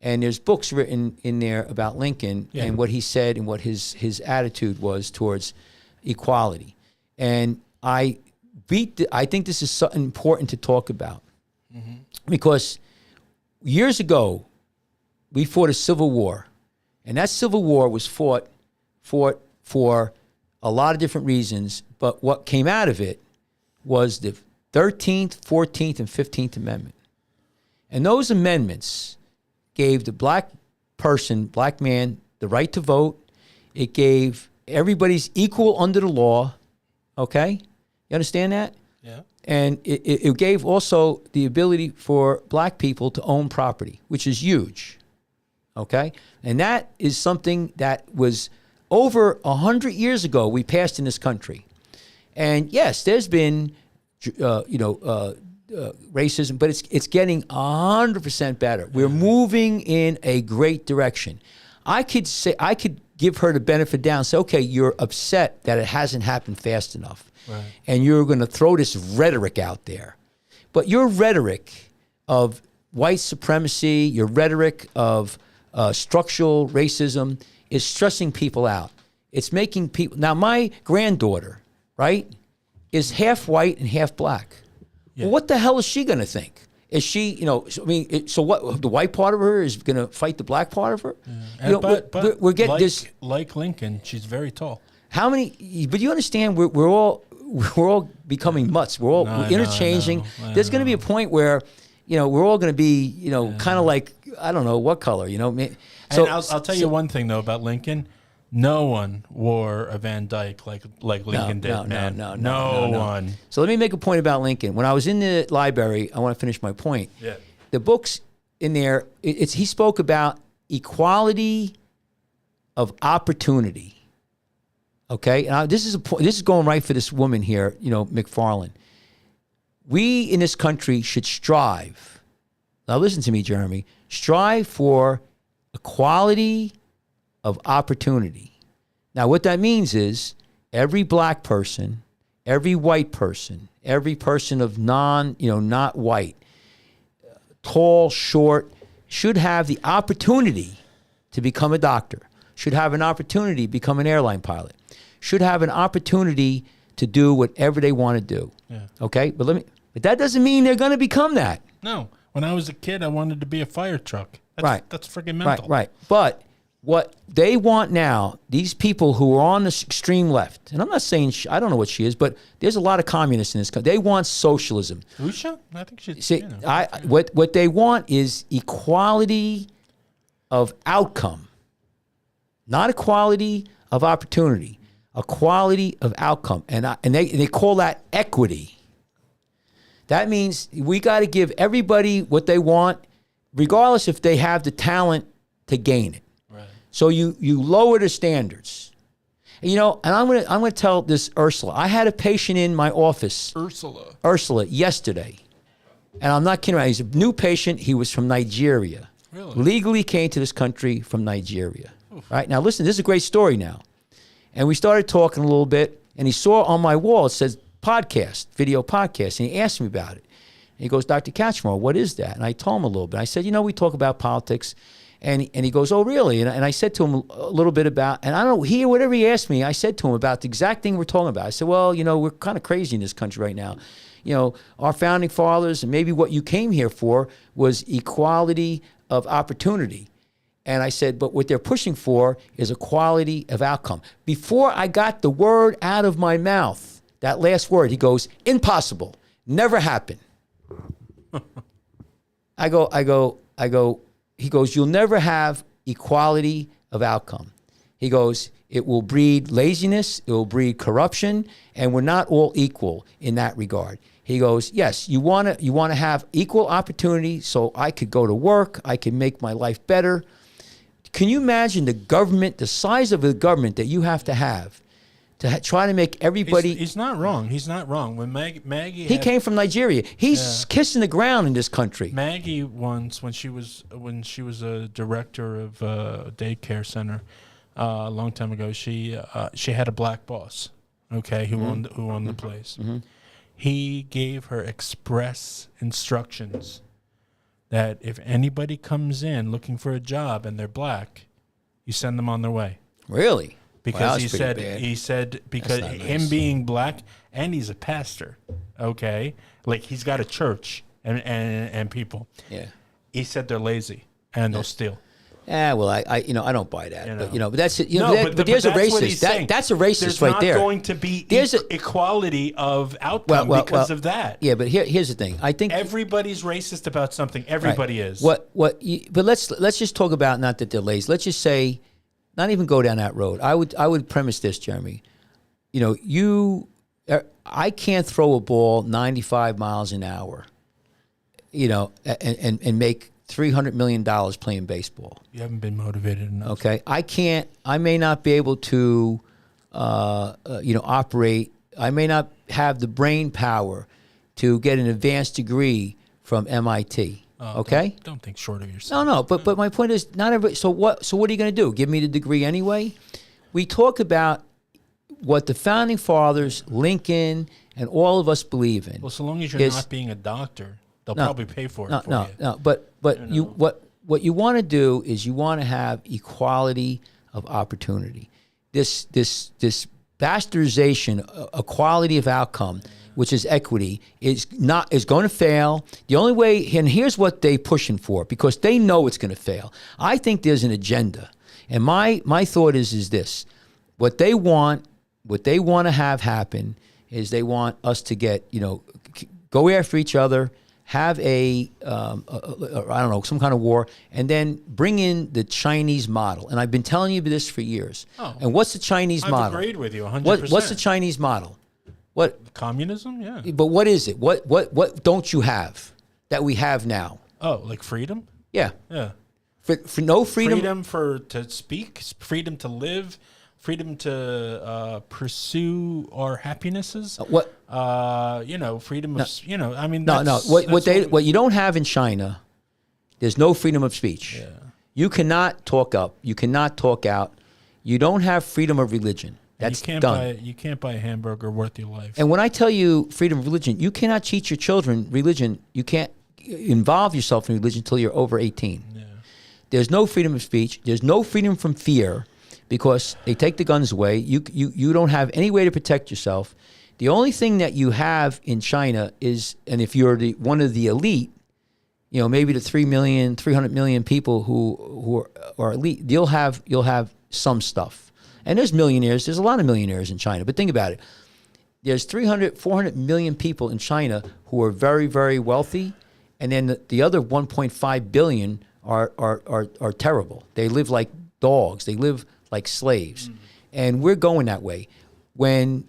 and there's books written in there about Lincoln and what he said and what his attitude was towards equality. And I think this is something important to talk about because years ago we fought a civil war. And that Civil War was fought for a lot of different reasons, but what came out of it was the 13th, 14th, and 15th Amendment. And those amendments gave the black man, the right to vote. It gave everybody's equal under the law, okay? You understand that? Yeah. And it gave also the ability for black people to own property, which is huge. Okay, and that is something that was over 100 years ago we passed in this country. And yes, there's been, racism, but it's getting 100% better. We're moving in a great direction. I could give her the benefit down and say, okay, you're upset that it hasn't happened fast enough, and you're going to throw this rhetoric out there. But your rhetoric of white supremacy, your rhetoric of structural racism is stressing people out. It's making people... Now, my granddaughter, right, is half white and half black. Yeah. Well, what the hell is she going to think? Is she, so what, the white part of her is going to fight the black part of her? Yeah. But we're getting this... Like Lincoln, she's very tall. How many... But you understand, we're all becoming mutts. We're all interchanging. There's going to be a point where... we're all going to be, kind of like, I don't know what color, So and I'll tell you one thing, though, about Lincoln. No one wore a Van Dyke like Lincoln did, man. No one. So let me make a point about Lincoln. When I was in the library, I want to finish my point. Yeah. The books in there, he spoke about equality of opportunity. Okay, and this is going right for this woman here, McFarland. We in this country should strive. Now listen to me, Jeremy. Strive for equality of opportunity. Now what that means is every black person, every white person, every person of not white, tall, short, should have the opportunity to become a doctor, should have an opportunity to become an airline pilot, should have an opportunity to do whatever they want to do. Yeah. Okay? But that doesn't mean they're going to become that. No. When I was a kid, I wanted to be a fire truck. That's freaking mental. Right. But what they want now, these people who are on the extreme left, and I'm not saying, I don't know what she is, but there's a lot of communists in this country. They want socialism. Usha? I think she's... See, what they want is equality of outcome, not equality of opportunity, equality of outcome. And they call that equity. That means we got to give everybody what they want, regardless if they have the talent to gain it. Right. So you lower the standards. And, and I'm gonna tell this Ursula. I had a patient in my office. Ursula yesterday. And I'm not kidding around. He's a new patient. He was from Nigeria. Really? Legally came to this country from Nigeria. Oof. Right? Now listen, this is a great story now. And we started talking a little bit, and he saw on my wall, it says video podcast, and he asked me about it. And he goes, Dr. Kachmar, what is that? And I told him a little bit. I said, we talk about politics. And he goes, oh, really? And I said to him a little bit about, and I don't know, whatever he asked me, I said to him about the exact thing we're talking about. I said, well, we're kind of crazy in this country right now. Our founding fathers, and maybe what you came here for was equality of opportunity. And I said, but what they're pushing for is equality of outcome. Before I got the word out of my mouth, that last word, he goes, impossible, never happen. I go, he goes, you'll never have equality of outcome. He goes, it will breed laziness, it will breed corruption, and we're not all equal in that regard. He goes, yes, you want to have equal opportunity so I could go to work, I can make my life better. Can you imagine the size of the government that you have to try to make everybody... He's not wrong. He's not wrong. When Maggie... He came from Nigeria. He's kissing the ground in this country. Maggie once, when she was a director of a daycare center a long time ago, she had a black boss, okay, who owned the place. Mm-hmm. He gave her express instructions that if anybody comes in looking for a job and they're black, you send them on their way. Really? Because he said because him being black, and he's a pastor, okay, like he's got a church and people. Yeah. He said they're lazy and they'll steal. Yeah, well, I don't buy that. But that's it. But there's a racist. That's a racist right there. There's not going to be equality of outcome because of that. Yeah, but here's the thing. I think everybody's racist about something. Everybody is. But let's just talk about not that they're lazy. Let's just say, not even go down that road. I would premise this, Jeremy. I can't throw a ball 95 miles an hour. And make $300 million playing baseball. You haven't been motivated enough. Okay, I may not be able to, operate. I may not have the brain power to get an advanced degree from MIT. Okay, don't think short of yourself. No. But my point is, not everybody. So what are you going to do? Give me the degree anyway? We talk about what the founding fathers, Lincoln, and all of us believe in. Well, so long as you're not being a doctor. They'll probably pay for it for you. No, but what you want to do is you want to have equality of opportunity. This bastardization, equality of outcome, which is equity, is going to fail. The only way, and here's what they're pushing for, because they know it's going to fail. I think there's an agenda, and my thought is this: what they want to have happen is they want us to get go after each other. have I don't know, some kind of war, and then bring in the Chinese model. And I've been telling you this for years. Oh. And what's the Chinese model? I've agreed with you 100%. What's the Chinese model? What? Communism? Yeah. But what is it? What don't you have that we have now? Oh, like freedom? Yeah. Yeah. For no freedom. Freedom to speak, freedom to live, freedom to pursue our happinesses. Freedom of, I mean, what you don't have in China, there's no freedom of speech. Yeah. You cannot talk up. You cannot talk out. You don't have freedom of religion. That's done. You can't buy a hamburger worth your life. And when I tell you freedom of religion, you cannot teach your children religion. You can't involve yourself in religion until you're over 18. Yeah. There's no freedom of speech. There's no freedom from fear because they take the guns away. You don't have any way to protect yourself. The only thing that you have in China is, and if you're one of the elite, maybe the 300 million people who are elite, you'll have some stuff. And there's millionaires. There's a lot of millionaires in China. But think about it. There's 400 million people in China who are very, very wealthy. And then the other 1.5 billion are terrible. They live like dogs. They live like slaves. Mm-hmm. And we're going that way. When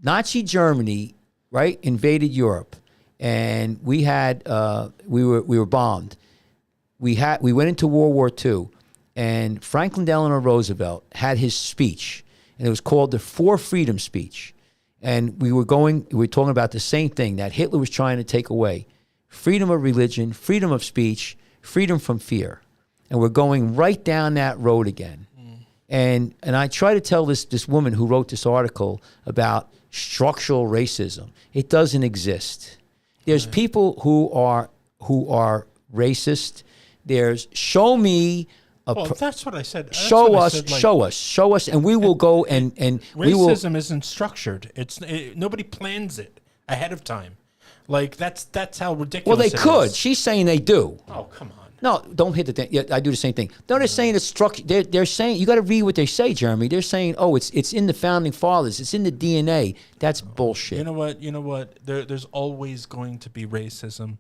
Nazi Germany, right, invaded Europe, and we were bombed. We went into World War II. And Franklin Delano Roosevelt had his speech, and it was called the Four Freedom Speech. And we were talking about the same thing that Hitler was trying to take away: freedom of religion, freedom of speech, freedom from fear. And we're going right down that road again. And I try to tell this woman who wrote this article about structural racism. It doesn't exist. There's people who are racist. There's show me. That's what I said. Show us, and we will go and we will. Racism isn't structured. Nobody plans it ahead of time. Like that's how ridiculous. Well, they it could. is. She's saying they do. Oh, come on. No, don't hit the thing. Yeah, I do the same thing. No, they're saying it's structured. They're saying you got to read what they say, Jeremy. They're saying, it's in the founding fathers. It's in the DNA. That's bullshit. You know what? There's always going to be racism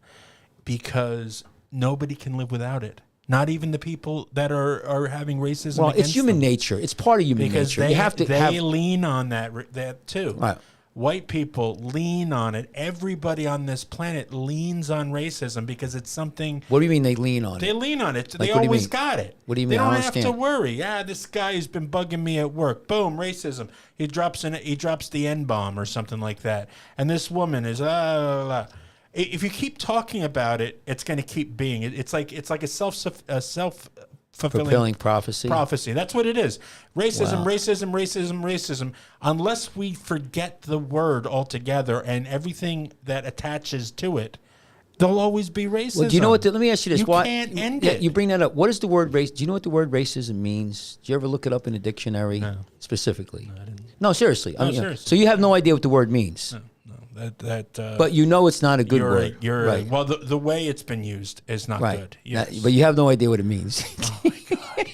because nobody can live without it. Not even the people that are having racism. Well, it's human them. nature. It's part of human nature. They, you have to. They lean on that too. Right. White people lean on it. Everybody on this planet leans on racism because it's something. What do you mean they lean on it? They lean on it. Like, they always got it. What do you mean? They don't have to worry. This guy's been bugging me at work. Boom, racism. He drops the N-bomb or something like that. And this woman is If you keep talking about it, it's going to keep being. It's like a self-fulfilling prophecy. That's what it is. Racism, Wow. racism. Unless we forget the word altogether and everything that attaches to it, there'll always be racism. Well, do you know what? Let me ask you this. You can't end it. You bring that up. What is the word race? Do you know what the word racism means? Did you ever look it up in a dictionary specifically? No, I didn't. No, seriously. Seriously. So you have no idea what the word means. No. But you know it's not a good word. Right. Well, the way it's been used is not good. Yes. But you have no idea what it means. Oh my God.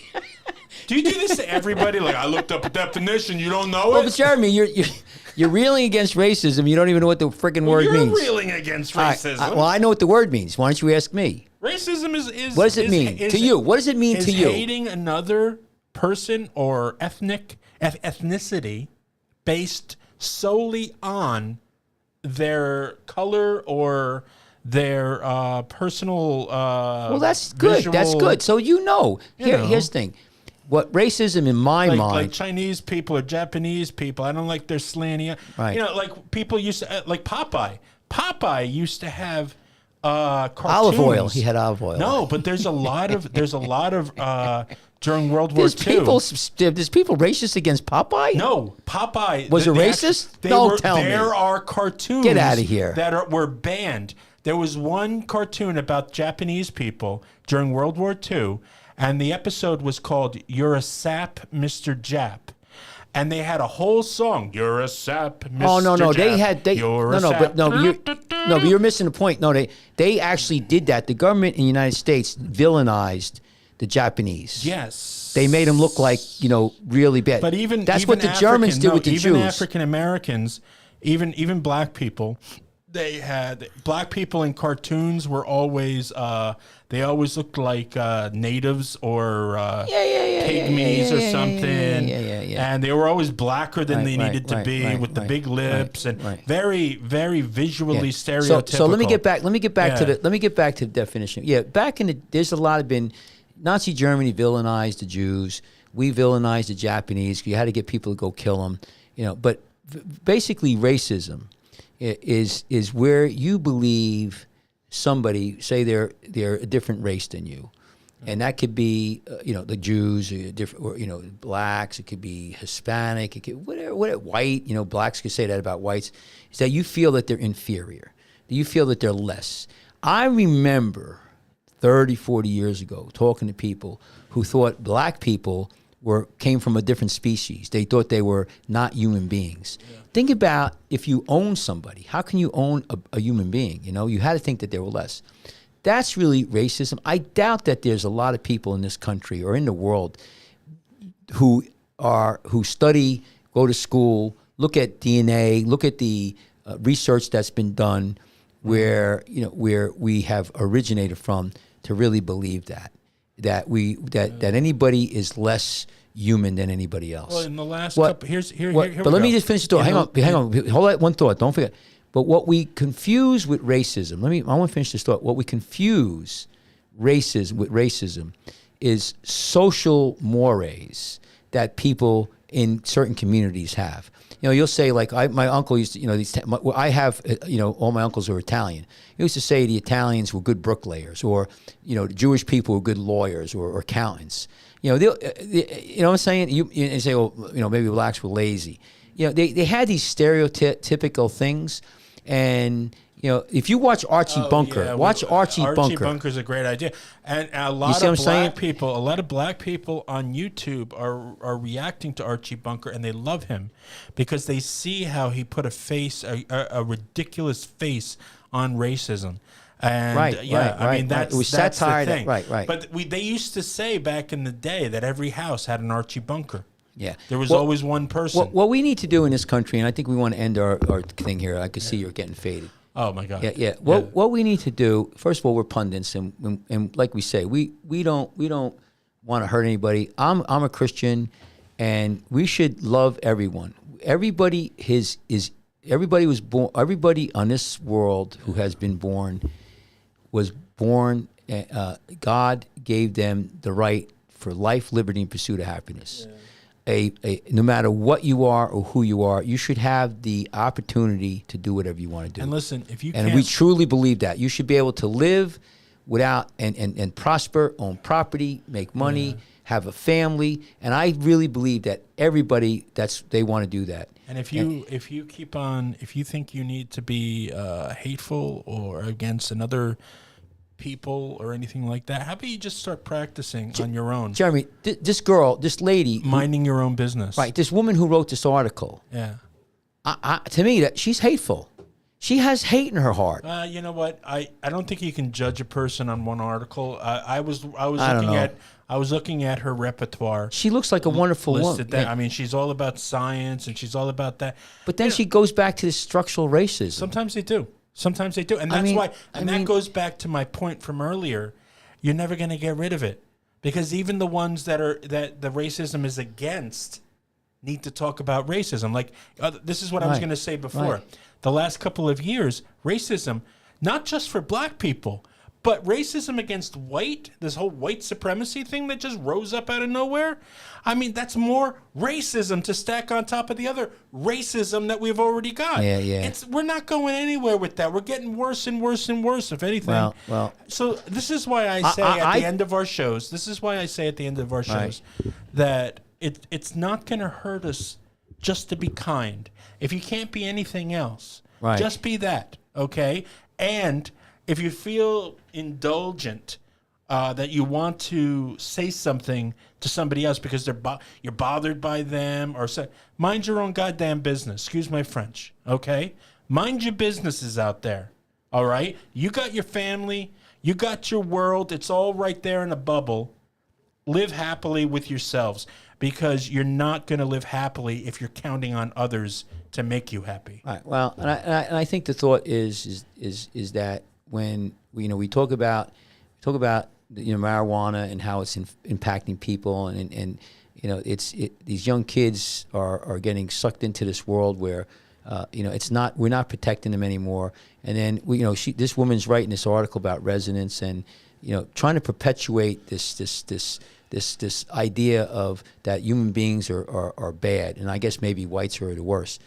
Do you do this to everybody? Like, I looked up a definition. You don't know it? Well, but Jeremy, you're reeling against racism. You don't even know what the freaking word means. You're reeling against racism. Well, I know what the word means. Why don't you ask me? Racism is what does it mean to you? What does it mean to you? Hating another person or ethnicity based solely on their color or their personal well, that's good. That's good. So here's the thing. What racism in my mind, like Chinese people or Japanese people, I don't like their slanty. Right. Like people used to like Popeye. Popeye used to have cartoons. Olive oil. He had olive oil. No, but there's a lot of during World War II. There's people racist against Popeye? No, Popeye was it racist? Tell me. There are cartoons. Get out of here. That were banned. There was one cartoon about Japanese people during World War II, and the episode was called "You're a Sap, Mr. Jap." And they had a whole song. You're a sap, Mr. Oh no, Jap. But you're missing the point. No, they actually did that. The government in the United States villainized the Japanese. Yes. They made them look like, really bad. But that's what the Germans did with the Jews. Even African Americans, even black people, they had black people in cartoons were always they always looked like natives or pygmies or something. And they were always blacker than they needed to be with the big lips and very, very visually stereotypical. So let me get back. Let me get back to the definition. Yeah, back in the there's a lot of been Nazi Germany villainized the Jews. We villainized the Japanese. You had to get people to go kill them. But basically racism is where you believe somebody, say they're a different race than you, and that could be the Jews or different, or blacks. It could be Hispanic. It could whatever white. Blacks could say that about whites. Is that you feel that they're inferior, that you feel that they're less. I remember 30, 40 years ago talking to people who thought black people came from a different species. They thought they were not human beings. Yeah. Think about if you own somebody. How can you own a human being? You had to think that they were less. That's really racism. I doubt that there's a lot of people in this country or in the world who study, go to school, look at DNA, look at the research that's been done, where we have originated from, to really believe that anybody is less human than anybody else. Well, in the last couple, here but let me just finish the thought. Hang on. Hold that one thought. Don't forget. But what we confuse with racism, I want to finish this thought. What we confuse with racism is social mores that people in certain communities have. You'll say, like, my uncle used to, I have, all my uncles are Italian. He used to say the Italians were good bricklayers, or, the Jewish people were good lawyers or accountants. You know what I'm saying? You say, well, maybe blacks were lazy. They had these stereotypical things. And, if you watch Archie Bunker, watch Archie Bunker. Archie Bunker's a great idea. And a lot of black people on YouTube are reacting to Archie Bunker, and they love him because they see how he put a ridiculous face on racism. And I mean, that's satire, the thing. Right. But they used to say back in the day that every house had an Archie Bunker. Yeah. There was always one person. What we need to do in this country, and I think we want to end our thing here. I can see you're getting faded. Oh my God. Yeah. What we need to do, first of all, we're pundits, and like we say, we don't want to hurt anybody. I'm a Christian, and we should love everyone. Everybody was born. Everybody on this world who has been born was born. God gave them the right for life, liberty, and pursuit of happiness. Yeah. No matter what you are or who you are, you should have the opportunity to do whatever you want to do. And listen, and we truly believe that you should be able to live without and prosper, own property, make money, have a family, and I really believe that everybody they want to do that. And if you think you need to be hateful or against another people or anything like that, how about you just start practicing on your own? Jeremy, this lady, minding your own business. Right, this woman who wrote this article. Yeah. To me, that she's hateful. She has hate in her heart. You know what? I don't think you can judge a person on one article. I was looking at her repertoire. She looks like a wonderful woman. I mean, she's all about science and she's all about that. But then she goes back to this structural racism. Sometimes they do. And that's why. And that goes back to my point from earlier. You're never going to get rid of it, because even the ones that the racism is against need to talk about racism. Like this is what I was going to say before. Right. The last couple of years, racism, not just for black people, but racism against this whole white supremacy thing that just rose up out of nowhere. I mean, that's more racism to stack on top of the other racism that we've already got. Yeah. We're not going anywhere with that. We're getting worse and worse and worse, if anything. Well. So this is why I say at the end of our shows, that it's not going to hurt us just to be kind. If you can't be anything else, just be that, okay? And if you feel indulgent, that you want to say something to somebody else because you're bothered by them, mind your own goddamn business. Excuse my French, okay? Mind your businesses out there, all right? You got your family, you got your world. It's all right there in a bubble. live happily with yourselves, because you're not going to live happily if you're counting on others to make you happy. Right. Well, and I think the thought is that when we talk about marijuana and how it's impacting people, and these young kids are getting sucked into this world where we're not protecting them anymore. And then this woman's writing this article about resonance and trying to perpetuate this idea of that human beings are bad, and I guess maybe whites are the worst.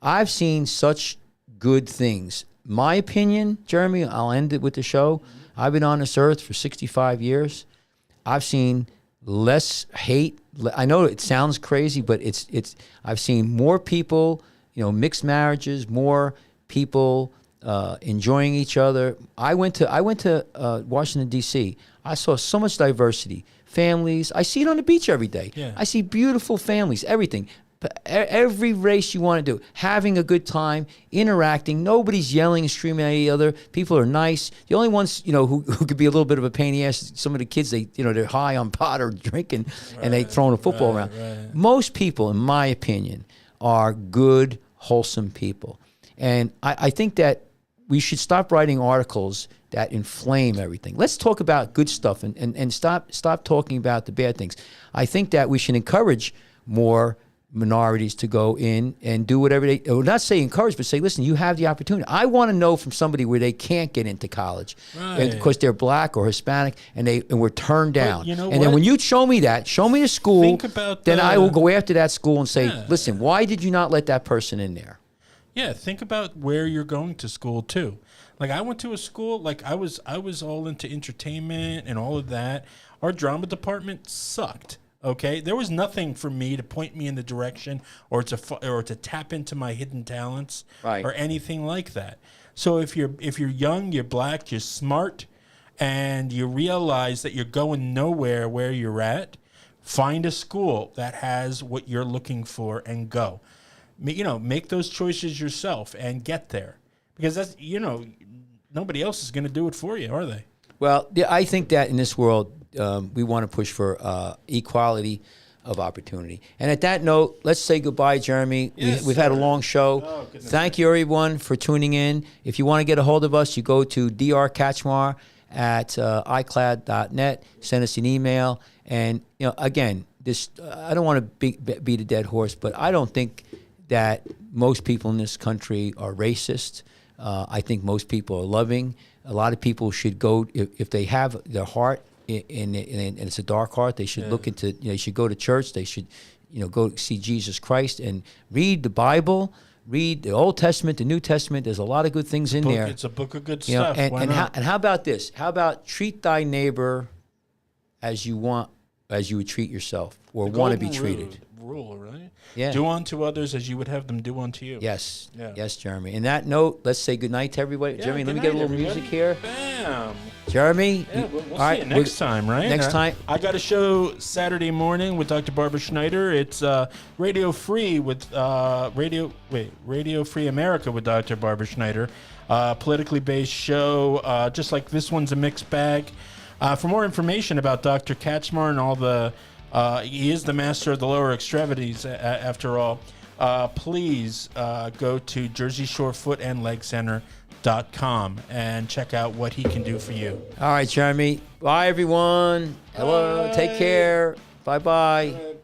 I've seen such good things. My opinion, Jeremy, I'll end it with the show. I've been on this earth for 65 years. I've seen less hate. I know it sounds crazy, but I've seen more people, mixed marriages, more people enjoying each other. I went to Washington, D.C. I saw so much diversity, families. I see it on the beach every day. Yeah. I see beautiful families, everything. Every race you want to do, having a good time, interacting. Nobody's yelling and screaming at each other. People are nice. The only ones who could be a little bit of a pain in the ass, some of the kids, they're high on pot or drinking, and they throwing a football around. Right. Most people, in my opinion, are good, wholesome people, and I think that we should stop writing articles that inflame everything. Let's talk about good stuff and stop talking about the bad things. I think that we should encourage more minorities to go in and do whatever they, or not say encourage, but say, listen, you have the opportunity. I want to know from somebody where they can't get into college, Right. because they're black or Hispanic and we're turned down. you know and what? then when you show me the school, Think about then I the- will go after that school and say, Yeah. listen, why did you not let that person in there? Yeah, think about where you're going to school too. Like I went to a school, like I was all into entertainment and all of that. Our drama department sucked. Okay, there was nothing for me to point me in the direction or to tap into my hidden talents, Right. or anything like that. So if you're young, you're black, you're smart, and you realize that you're going nowhere where you're at, find a school that has what you're looking for and go. Make those choices yourself and get there, because that's nobody else is going to do it for you, are they? Well, yeah, I think that in this world, we want to push for equality of opportunity. And at that note, let's say goodbye, Jeremy. Yes, We've had a sir. long show. Oh, goodness. Thank you, everyone, for tuning in. If you want to get a hold of us, you go to drkachmar at icloud.net. Send us an email. And, again, I don't want to beat a dead horse, but I don't think that most people in this country are racist. I think most people are loving. A lot of people should go, if they have their heart and it's a dark heart, they should look into, they should go to church. They should, go see Jesus Christ and read the Bible, read the Old Testament, the New Testament. There's a lot of good things in there. It's a book of good You know, stuff. and how about this? How about treat thy neighbor as you would treat yourself or want to be treated? Rule, right? Yeah. Do unto others as you would have them do unto you. Yes. Yeah. Yes, Jeremy. In that note, let's say goodnight to everybody. Yeah, Jeremy, let good me get a night, little everybody. music here. Bam. Jeremy, Yeah, we'll all see right, you next time, right? Next time. I got a show Saturday morning with Dr. Barbara Schneider. It's Radio Free with Radio Free America with Dr. Barbara Schneider. Politically based show, just like this one's a mixed bag. For more information about Dr. Kachmar and all the, he is the master of the lower extremities after all. Please go to JerseyShoreFootAndLegCenter.com and check out what he can do for you. All right, Jeremy. Bye, everyone. Hello. Bye. Take care. Bye-bye.